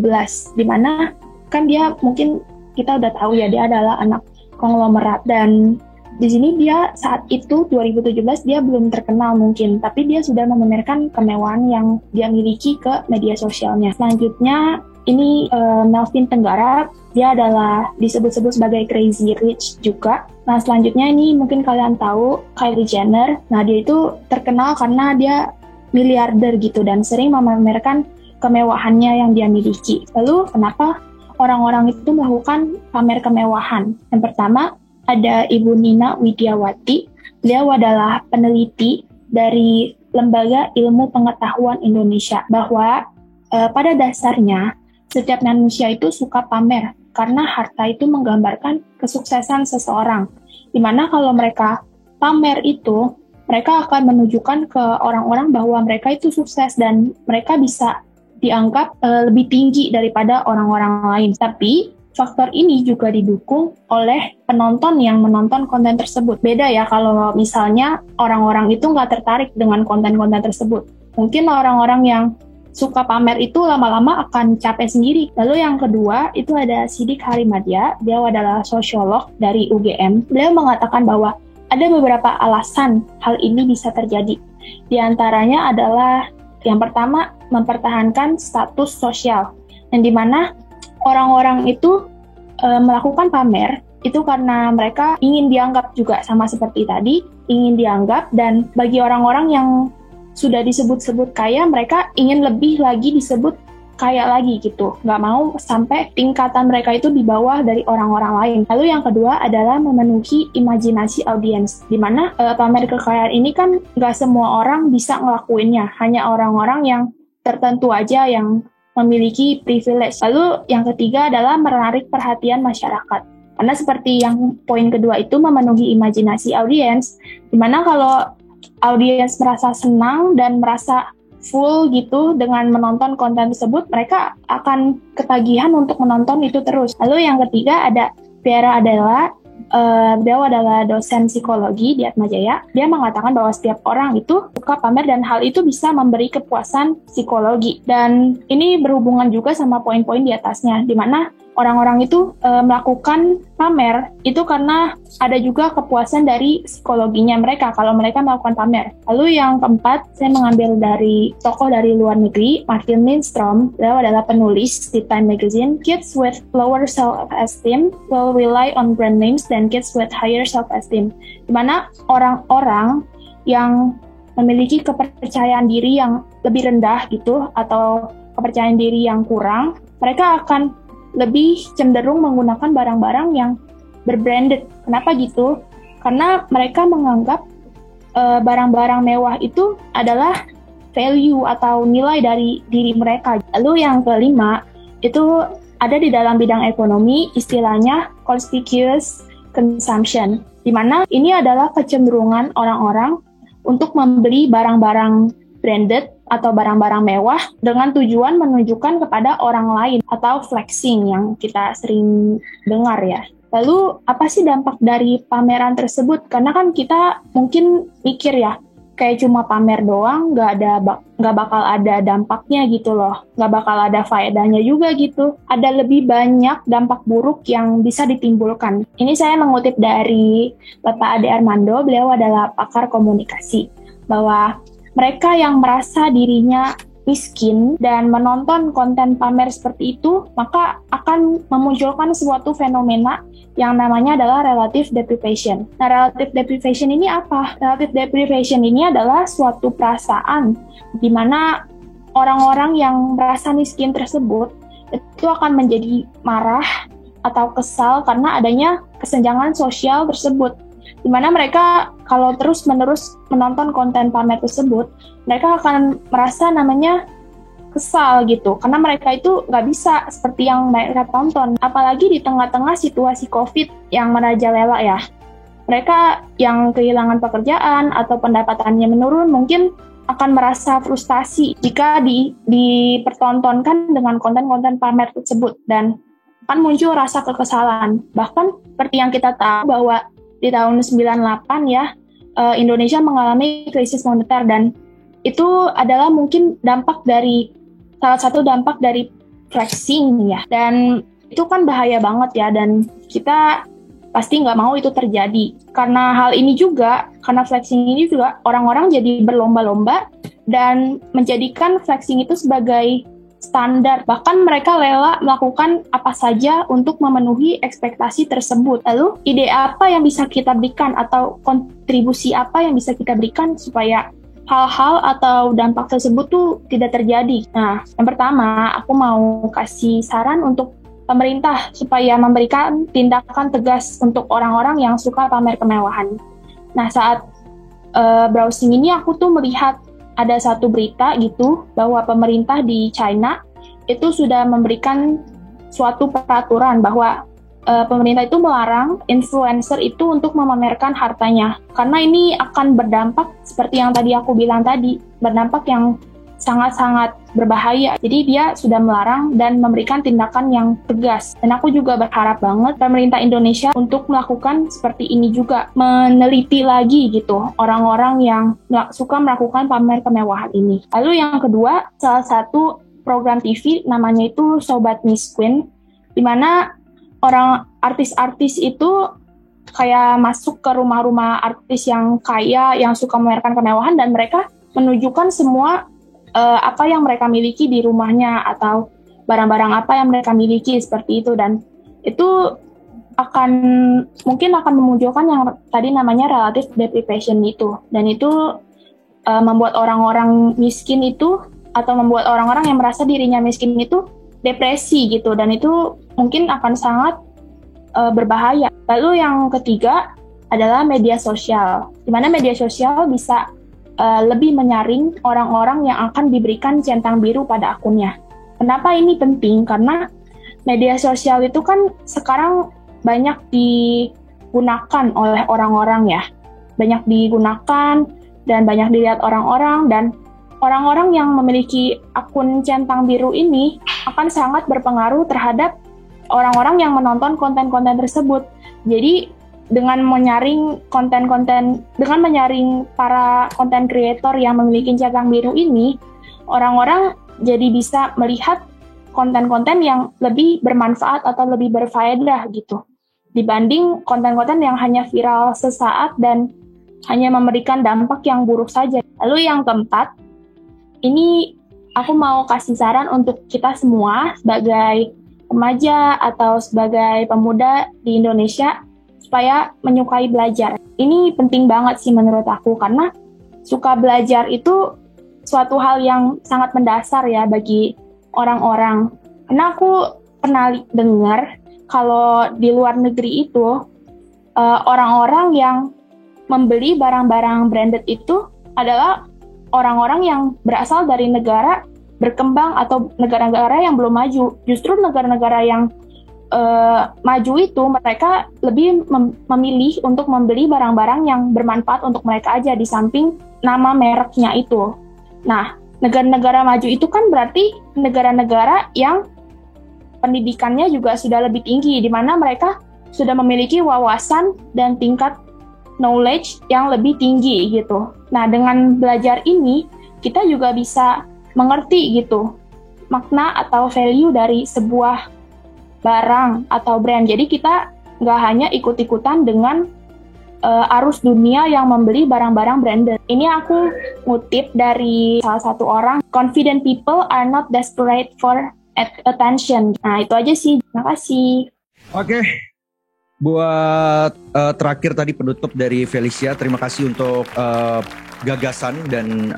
dimana kan dia mungkin kita udah tahu ya, dia adalah anak konglomerat, dan di sini dia saat itu 2017 dia belum terkenal mungkin, tapi dia sudah memamerkan kemewahan yang dia miliki ke media sosialnya. Selanjutnya ini Melvin Tenggara, dia adalah disebut-sebut sebagai crazy rich juga. Nah selanjutnya ini mungkin kalian tahu Kylie Jenner. Nah dia itu terkenal karena dia miliarder gitu dan sering memamerkan kemewahannya yang dia miliki. Lalu kenapa orang-orang itu melakukan pamer kemewahan? Yang pertama, ada Ibu Nina Widiawati. Beliau adalah peneliti dari Lembaga Ilmu Pengetahuan Indonesia, bahwa pada dasarnya setiap manusia itu suka pamer karena harta itu menggambarkan kesuksesan seseorang. Dimana kalau mereka pamer itu, mereka akan menunjukkan ke orang-orang bahwa mereka itu sukses dan mereka bisa dianggap lebih tinggi daripada orang-orang lain. Tapi faktor ini juga didukung oleh penonton yang menonton konten tersebut. Beda ya kalau misalnya orang-orang itu nggak tertarik dengan konten-konten tersebut. Mungkin orang-orang yang suka pamer itu lama-lama akan capek sendiri. Lalu yang kedua itu ada Sidik Harimadya. Dia adalah sosiolog dari UGM. Beliau mengatakan bahwa ada beberapa alasan hal ini bisa terjadi. Di antaranya adalah yang pertama, mempertahankan status sosial, yang dimana orang-orang itu melakukan pamer itu karena mereka ingin dianggap juga sama seperti tadi, ingin dianggap, dan bagi orang-orang yang sudah disebut-sebut kaya, mereka ingin lebih lagi disebut kaya lagi gitu, nggak mau sampai tingkatan mereka itu di bawah dari orang-orang lain. Lalu yang kedua adalah memenuhi imajinasi audiens, dimana pamer kekayaan ini kan nggak semua orang bisa ngelakuinnya, hanya orang-orang yang tertentu aja yang memiliki privilege. Lalu yang ketiga adalah menarik perhatian masyarakat. Karena seperti yang poin kedua itu memenuhi imajinasi audiens, dimana kalau audiens merasa senang dan merasa full gitu dengan menonton konten tersebut, mereka akan ketagihan untuk menonton itu terus. Lalu yang ketiga ada Vera Adela. beliau adalah dosen psikologi di Atmajaya. Dia mengatakan bahwa setiap orang itu suka pamer dan hal itu bisa memberi kepuasan psikologi. Dan ini berhubungan juga sama poin-poin di atasnya, di mana orang-orang itu melakukan pamer itu karena ada juga kepuasan dari psikologinya mereka kalau mereka melakukan pamer. Lalu yang keempat, saya mengambil dari tokoh dari luar negeri, Martin Lindstrom. Beliau adalah penulis di Time Magazine. Kids with lower self-esteem will rely on brand names than kids with higher self-esteem. Di mana orang-orang yang memiliki kepercayaan diri yang lebih rendah gitu, atau kepercayaan diri yang kurang, mereka akan lebih cenderung menggunakan barang-barang yang berbranded. Kenapa gitu? Karena mereka menganggap barang-barang mewah itu adalah value atau nilai dari diri mereka. Lalu yang kelima, itu ada di dalam bidang ekonomi, istilahnya conspicuous consumption, di mana ini adalah kecenderungan orang-orang untuk membeli barang-barang branded atau barang-barang mewah dengan tujuan menunjukkan kepada orang lain atau flexing yang kita sering dengar ya. Lalu apa sih dampak dari pameran tersebut? Karena kan kita mungkin mikir ya, kayak cuma pamer doang, nggak bakal ada dampaknya gitu loh, nggak bakal ada faedahnya juga gitu. Ada lebih banyak dampak buruk yang bisa ditimbulkan. Ini saya mengutip dari Bapak Ade Armando, beliau adalah pakar komunikasi, bahwa mereka yang merasa dirinya miskin dan menonton konten pamer seperti itu, maka akan memunculkan suatu fenomena yang namanya adalah relative deprivation. Nah, relative deprivation ini apa? Relative deprivation ini adalah suatu perasaan di mana orang-orang yang merasa miskin tersebut itu akan menjadi marah atau kesal karena adanya kesenjangan sosial tersebut. Di mana mereka kalau terus-menerus menonton konten pamer tersebut, mereka akan merasa namanya kesal gitu, karena mereka itu nggak bisa seperti yang mereka tonton. Apalagi di tengah-tengah situasi COVID yang merajalela ya. Mereka yang kehilangan pekerjaan atau pendapatannya menurun mungkin akan merasa frustasi jika dipertontonkan dengan konten-konten pamer tersebut, dan akan muncul rasa kekesalan. Bahkan seperti yang kita tahu bahwa di tahun 98 ya, Indonesia mengalami krisis moneter, dan itu adalah mungkin salah satu dampak dari flexing ya, dan itu kan bahaya banget ya, dan kita pasti nggak mau itu terjadi. Karena hal ini juga, karena flexing ini juga orang-orang jadi berlomba-lomba dan menjadikan flexing itu sebagai standar, bahkan mereka rela melakukan apa saja untuk memenuhi ekspektasi tersebut. Lalu ide apa yang bisa kita berikan atau kontribusi apa yang bisa kita berikan supaya hal-hal atau dampak tersebut tuh tidak terjadi? Nah, yang pertama aku mau kasih saran untuk pemerintah supaya memberikan tindakan tegas untuk orang-orang yang suka pamer kemewahan. Nah, saat browsing ini aku tuh melihat ada satu berita gitu bahwa pemerintah di China itu sudah memberikan suatu peraturan bahwa pemerintah itu melarang influencer itu untuk memamerkan hartanya, karena ini akan berdampak seperti yang tadi aku bilang tadi, berdampak yang sangat-sangat berbahaya. Jadi dia sudah melarang dan memberikan tindakan yang tegas. Dan aku juga berharap banget pemerintah Indonesia untuk melakukan seperti ini juga, meneliti lagi gitu orang-orang yang suka melakukan pamer kemewahan ini. Lalu yang kedua, salah satu program TV namanya itu Sobat Miss Queen, di mana orang artis-artis itu kayak masuk ke rumah-rumah artis yang kaya, yang suka memamerkan kemewahan, dan mereka menunjukkan semua apa yang mereka miliki di rumahnya atau barang-barang apa yang mereka miliki seperti itu, dan itu mungkin akan memunculkan yang tadi namanya relative deprivation itu, dan itu membuat orang-orang miskin itu atau membuat orang-orang yang merasa dirinya miskin itu depresi gitu, dan itu mungkin akan sangat berbahaya. Lalu yang ketiga adalah media sosial, di mana media sosial bisa lebih menyaring orang-orang yang akan diberikan centang biru pada akunnya. Kenapa ini penting? Karena media sosial itu kan sekarang banyak digunakan oleh orang-orang ya. Banyak digunakan dan banyak dilihat orang-orang, dan orang-orang yang memiliki akun centang biru ini akan sangat berpengaruh terhadap orang-orang yang menonton konten-konten tersebut. Jadi dengan menyaring konten-konten, dengan menyaring para konten kreator yang memiliki centang biru ini, orang-orang jadi bisa melihat konten-konten yang lebih bermanfaat atau lebih berfaedah gitu, dibanding konten-konten yang hanya viral sesaat dan hanya memberikan dampak yang buruk saja. Lalu yang keempat, ini aku mau kasih saran untuk kita semua sebagai remaja atau sebagai pemuda di Indonesia supaya menyukai belajar. Ini penting banget sih menurut aku, karena suka belajar itu suatu hal yang sangat mendasar ya bagi orang-orang. Karena aku pernah dengar kalau di luar negeri itu orang-orang yang membeli barang-barang branded itu adalah orang-orang yang berasal dari negara berkembang atau negara-negara yang belum maju. Justru negara-negara yang maju itu mereka lebih memilih untuk membeli barang-barang yang bermanfaat untuk mereka aja di samping nama mereknya itu. Nah, negara-negara maju itu kan berarti negara-negara yang pendidikannya juga sudah lebih tinggi, di mana mereka sudah memiliki wawasan dan tingkat knowledge yang lebih tinggi gitu. Nah, dengan belajar ini, kita juga bisa mengerti gitu makna atau value dari sebuah barang atau brand. Jadi kita nggak hanya ikut-ikutan dengan arus dunia yang membeli barang-barang branded. Ini aku ngutip dari salah satu orang, confident people are not desperate for attention. Nah, itu aja sih. Terima kasih. Oke. Buat terakhir tadi penutup dari Felicia, terima kasih untuk gagasan dan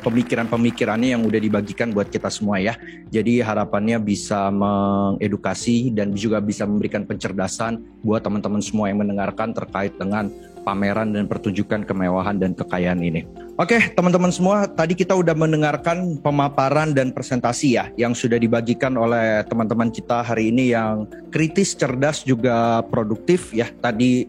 pemikiran-pemikirannya yang udah dibagikan buat kita semua ya. Jadi harapannya bisa mengedukasi dan juga bisa memberikan pencerdasan buat teman-teman semua yang mendengarkan terkait dengan pameran dan pertunjukan kemewahan dan kekayaan ini. Oke, teman-teman semua, tadi kita udah mendengarkan pemaparan dan presentasi ya yang sudah dibagikan oleh teman-teman kita hari ini yang kritis, cerdas, juga produktif ya. Tadi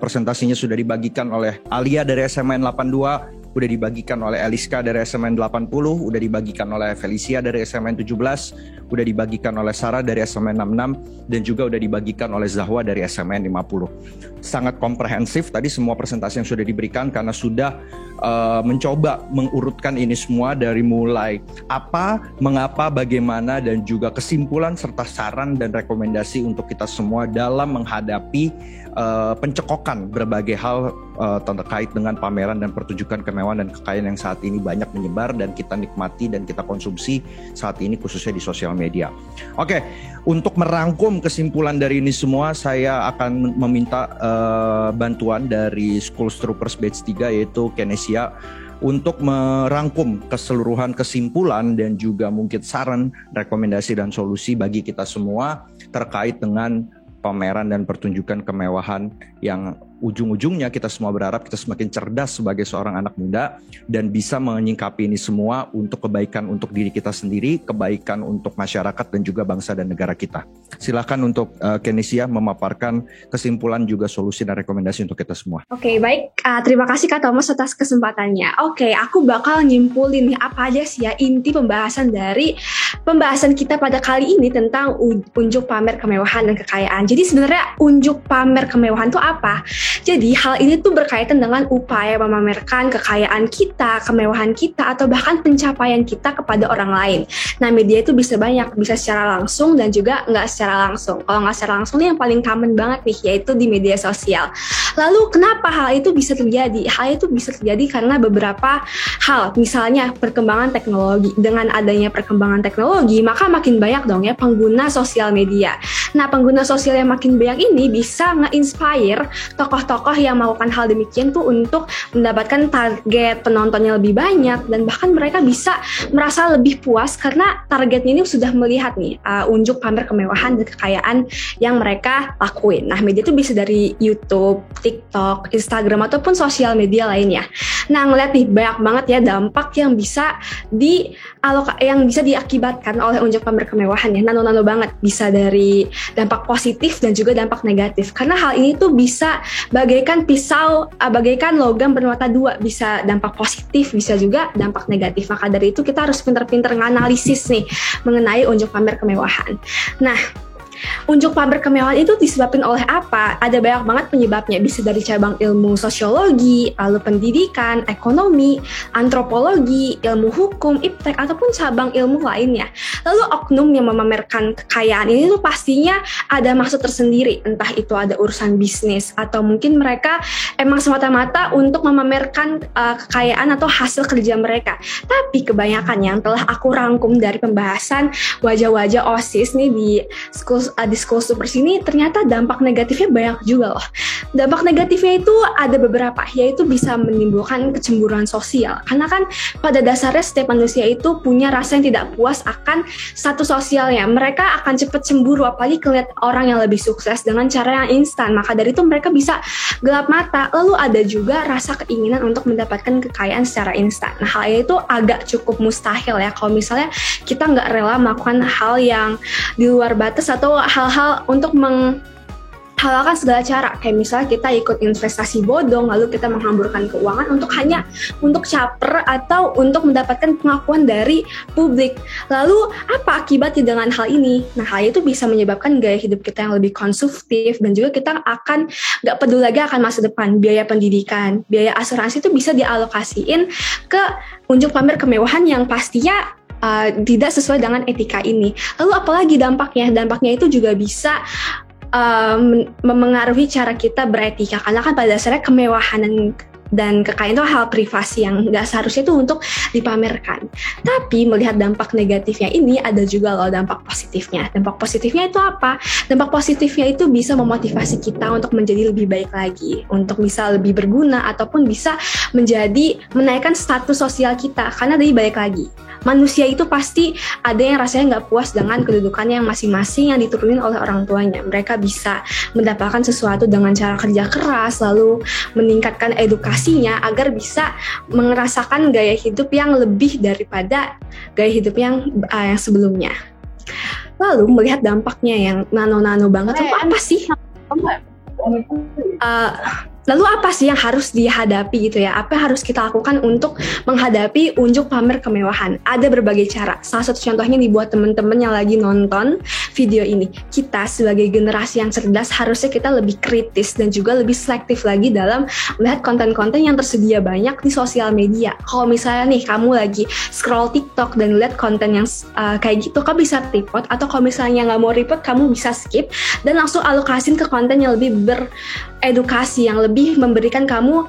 presentasinya sudah dibagikan oleh Alia dari SMN 82, udah dibagikan oleh Eliska dari SMN 80, udah dibagikan oleh Felicia dari SMN 17, udah dibagikan oleh Sarah dari SMN 66, dan juga udah dibagikan oleh Zahwa dari SMN 50. Sangat komprehensif tadi semua presentasi yang sudah diberikan karena sudah mencoba mengurutkan ini semua dari mulai apa, mengapa, bagaimana, dan juga kesimpulan serta saran dan rekomendasi untuk kita semua dalam menghadapi pencekokan berbagai hal terkait dengan pameran dan pertunjukan kemewahan dan kekayaan yang saat ini banyak menyebar dan kita nikmati dan kita konsumsi saat ini khususnya di sosial media. Oke, untuk merangkum kesimpulan dari ini semua, saya akan meminta bantuan dari School Troopers Batch 3 yaitu Kenesia untuk merangkum keseluruhan kesimpulan dan juga mungkin saran, rekomendasi dan solusi bagi kita semua terkait dengan pameran dan pertunjukan kemewahan yang ujung-ujungnya kita semua berharap kita semakin cerdas sebagai seorang anak muda dan bisa menyingkapi ini semua untuk kebaikan untuk diri kita sendiri, kebaikan untuk masyarakat dan juga bangsa dan negara kita. Silakan untuk Kenesia memaparkan kesimpulan juga solusi dan rekomendasi untuk kita semua. Oke, baik. Terima kasih Kak Thomas atas kesempatannya. Oke, aku bakal nyimpulin nih apa aja sih ya inti pembahasan dari pembahasan kita pada kali ini tentang unjuk pamer kemewahan dan kekayaan. Jadi sebenarnya unjuk pamer kemewahan itu apa? Jadi hal ini tuh berkaitan dengan upaya memamerkan kekayaan kita, kemewahan kita, atau bahkan pencapaian kita kepada orang lain. Nah, media itu bisa banyak, bisa secara langsung dan juga nggak secara langsung. Kalau nggak secara langsung nih yang paling common banget nih, yaitu di media sosial. Lalu kenapa hal itu bisa terjadi? Hal itu bisa terjadi karena beberapa hal, misalnya perkembangan teknologi. Dengan adanya perkembangan teknologi, maka makin banyak dong ya pengguna sosial media. Nah, pengguna sosial yang makin banyak ini bisa nge-inspire tokoh-tokoh yang melakukan hal demikian tuh untuk mendapatkan target penontonnya lebih banyak dan bahkan mereka bisa merasa lebih puas karena targetnya ini sudah melihat nih unjuk pamer kemewahan dan kekayaan yang mereka lakuin. Nah, media itu bisa dari YouTube, TikTok, Instagram ataupun sosial media lainnya. Nah, ngeliat nih banyak banget ya dampak yang bisa diakibatkan oleh unjuk pamer kemewahan ya. Nano-nano banget, bisa dari dampak positif dan juga dampak negatif. Karena hal ini tuh bisa bagaikan pisau, bagaikan logam bermata dua, bisa dampak positif, bisa juga dampak negatif. Maka dari itu kita harus pintar-pintar nganalisis nih mengenai unjuk pamer kemewahan. Nah, unjuk pamer kemewahan itu disebabkan oleh apa? Ada banyak banget penyebabnya, bisa dari cabang ilmu sosiologi, lalu pendidikan, ekonomi, antropologi, ilmu hukum, iptek, ataupun cabang ilmu lainnya. Lalu oknum yang memamerkan kekayaan ini tuh pastinya ada maksud tersendiri, entah itu ada urusan bisnis, atau mungkin mereka emang semata-mata untuk memamerkan kekayaan atau hasil kerja mereka. Tapi kebanyakan yang telah aku rangkum dari pembahasan wajah-wajah OSIS nih di School Supers ini, ternyata dampak negatifnya banyak juga loh. Dampak negatifnya itu ada beberapa, yaitu bisa menimbulkan kecemburuan sosial. Karena kan pada dasarnya setiap manusia itu punya rasa yang tidak puas akan status sosialnya. Mereka akan cepat cemburu, apalagi ngeliat orang yang lebih sukses dengan cara yang instan. Maka dari itu mereka bisa gelap mata. Lalu ada juga rasa keinginan untuk mendapatkan kekayaan secara instan. Nah, hal itu agak cukup mustahil ya kalau misalnya kita nggak rela melakukan hal yang di luar batas atau hal-hal untuk menghalalkan segala cara. Kayak misalnya kita ikut investasi bodong, lalu kita menghamburkan keuangan untuk caper atau untuk mendapatkan pengakuan dari publik. Lalu apa akibatnya dengan hal ini? Nah, hal itu bisa menyebabkan gaya hidup kita yang lebih konsumtif, dan juga kita akan nggak peduli lagi akan masa depan. Biaya pendidikan, biaya asuransi itu bisa dialokasiin ke unjuk pamer kemewahan yang pastinya tidak sesuai dengan etika ini. Lalu apalagi dampaknya? Dampaknya itu juga bisa memengaruhi cara kita beretika, karena kan pada dasarnya kemewahan dan kekayaan itu hal privasi yang nggak seharusnya itu untuk dipamerkan. Tapi melihat dampak negatifnya ini, ada juga loh dampak positifnya. Dampak positifnya itu apa? Dampak positifnya itu bisa memotivasi kita untuk menjadi lebih baik lagi, untuk bisa lebih berguna, ataupun bisa menaikkan status sosial kita. Karena dari balik lagi, manusia itu pasti ada yang rasanya nggak puas dengan kedudukannya yang masing-masing yang diturunin oleh orang tuanya. Mereka bisa mendapatkan sesuatu dengan cara kerja keras, lalu meningkatkan edukasinya agar bisa merasakan gaya hidup yang lebih daripada gaya hidup yang sebelumnya. Lalu melihat dampaknya yang nano-nano banget, apa sih? Lalu apa sih yang harus dihadapi gitu ya? Apa yang harus kita lakukan untuk menghadapi unjuk pamer kemewahan? Ada berbagai cara. Salah satu contohnya nih buat teman-teman yang lagi nonton video ini. Kita sebagai generasi yang cerdas harusnya kita lebih kritis dan juga lebih selektif lagi dalam melihat konten-konten yang tersedia banyak di sosial media. Kalau misalnya nih kamu lagi scroll TikTok dan lihat konten yang kayak gitu, kamu bisa report, atau kalau misalnya nggak mau report, kamu bisa skip dan langsung alokasin ke konten yang lebih beredukasi, yang lebih memberikan kamu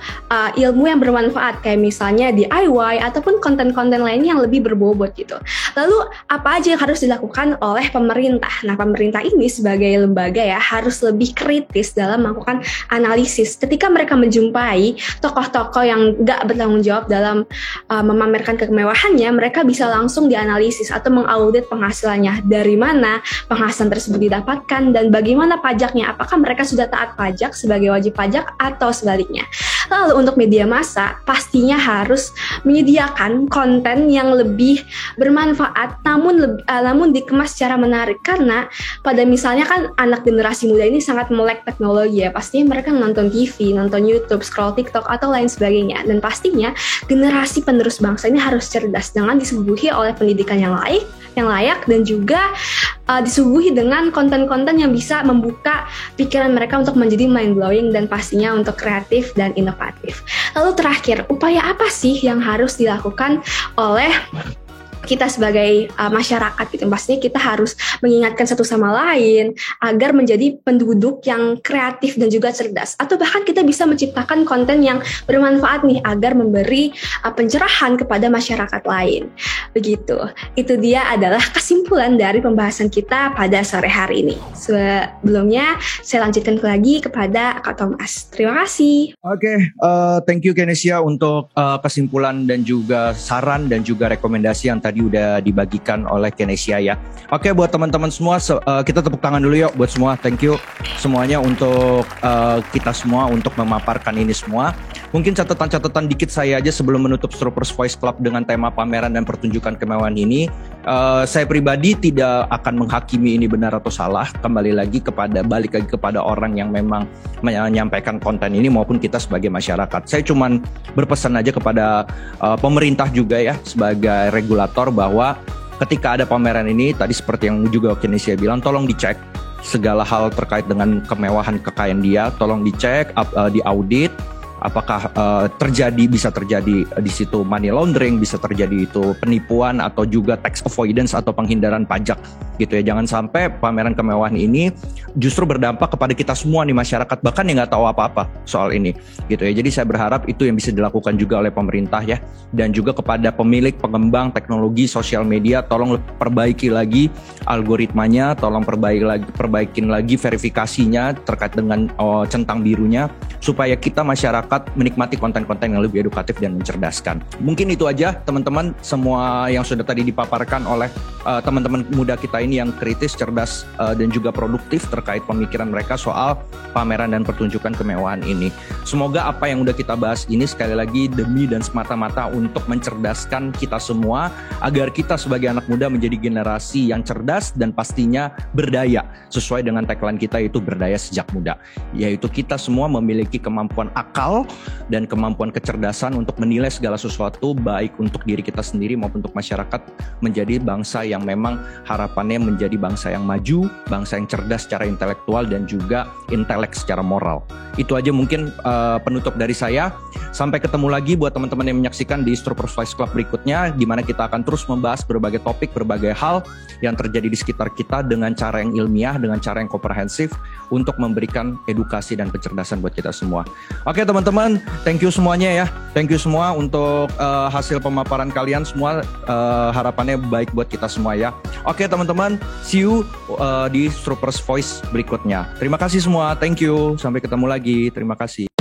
ilmu yang bermanfaat, kayak misalnya DIY ataupun konten-konten lainnya yang lebih berbobot gitu. Lalu apa aja yang harus dilakukan oleh pemerintah? Nah, pemerintah ini sebagai lembaga ya harus lebih kritis dalam melakukan analisis. Ketika mereka menjumpai tokoh-tokoh yang nggak bertanggung jawab dalam memamerkan kemewahannya, mereka bisa langsung dianalisis atau mengaudit penghasilannya, dari mana penghasilan tersebut didapatkan dan bagaimana pajaknya. Apakah mereka sudah taat pajak sebagai wajib pajak atau sebaliknya. Lalu untuk media massa pastinya harus menyediakan konten yang lebih bermanfaat namun dikemas secara menarik, karena pada misalnya kan anak generasi muda ini sangat melek teknologi ya, pastinya mereka nonton TV, nonton YouTube, scroll TikTok atau lain sebagainya, dan pastinya generasi penerus bangsa ini harus cerdas dengan disuguhi oleh pendidikan yang layak dan juga disuguhi dengan konten-konten yang bisa membuka pikiran mereka untuk menjadi mind-blowing dan pastinya untuk kreatif dan inovatif. Lalu terakhir, upaya apa sih yang harus dilakukan oleh kita sebagai masyarakat gitu? Pastinya kita harus mengingatkan satu sama lain agar menjadi penduduk yang kreatif dan juga cerdas, atau bahkan kita bisa menciptakan konten yang bermanfaat nih agar memberi pencerahan kepada masyarakat lain. Begitu. Itu dia adalah kesimpulan dari pembahasan kita pada sore hari ini. Sebelumnya saya lanjutkan lagi kepada Kak Thomas. Terima kasih. Oke, thank you Kenesia untuk kesimpulan dan juga saran dan juga rekomendasi yang tadi udah dibagikan oleh Kenesia ya. Oke, buat teman-teman semua kita tepuk tangan dulu yuk buat semua. Thank you semuanya untuk kita semua untuk memaparkan ini semua. Mungkin catatan-catatan dikit saya aja sebelum menutup Stropers Voice Club dengan tema pameran dan pertunjukan kemewahan ini. Saya pribadi tidak akan menghakimi ini benar atau salah. Balik lagi kepada orang yang memang menyampaikan konten ini maupun kita sebagai masyarakat. Saya cuman berpesan aja kepada pemerintah juga ya sebagai regulator bahwa ketika ada pameran ini tadi seperti yang juga Kenesia bilang, tolong dicek segala hal terkait dengan kemewahan kekayaan dia, tolong dicek, diaudit. Apakah bisa terjadi di situ money laundering, bisa terjadi itu penipuan atau juga tax avoidance atau penghindaran pajak gitu ya. Jangan sampai pameran kemewahan ini justru berdampak kepada kita semua nih masyarakat, bahkan yang nggak tahu apa-apa soal ini gitu ya. Jadi saya berharap itu yang bisa dilakukan juga oleh pemerintah ya, dan juga kepada pemilik pengembang teknologi sosial media, tolong perbaiki lagi algoritmanya, tolong perbaikin lagi verifikasinya terkait dengan centang birunya, supaya kita masyarakat menikmati konten-konten yang lebih edukatif dan mencerdaskan. Mungkin itu aja teman-teman, semua yang sudah tadi dipaparkan oleh teman-teman muda kita ini yang kritis, cerdas, dan juga produktif terkait pemikiran mereka soal pameran dan pertunjukan kemewahan ini. Semoga apa yang udah kita bahas ini sekali lagi demi dan semata-mata untuk mencerdaskan kita semua, agar kita sebagai anak muda menjadi generasi yang cerdas dan pastinya berdaya, sesuai dengan tagline kita, yaitu berdaya sejak muda, yaitu kita semua memiliki kemampuan akal dan kemampuan kecerdasan untuk menilai segala sesuatu, baik untuk diri kita sendiri maupun untuk masyarakat, menjadi bangsa yang memang harapannya menjadi bangsa yang maju, bangsa yang cerdas secara intelektual dan juga intelek secara moral. Itu aja mungkin penutup dari saya. Sampai ketemu lagi buat teman-teman yang menyaksikan di Stroopers Voice Club berikutnya, di mana kita akan terus membahas berbagai topik, berbagai hal yang terjadi di sekitar kita dengan cara yang ilmiah, dengan cara yang komprehensif, untuk memberikan edukasi dan kecerdasan buat kita semua. Oke teman-teman, thank you semuanya ya. Thank you semua untuk hasil pemaparan kalian semua. Harapannya baik buat kita semua ya. Oke teman-teman, see you di Stroopers Voice berikutnya. Terima kasih semua, thank you. Sampai ketemu lagi, terima kasih.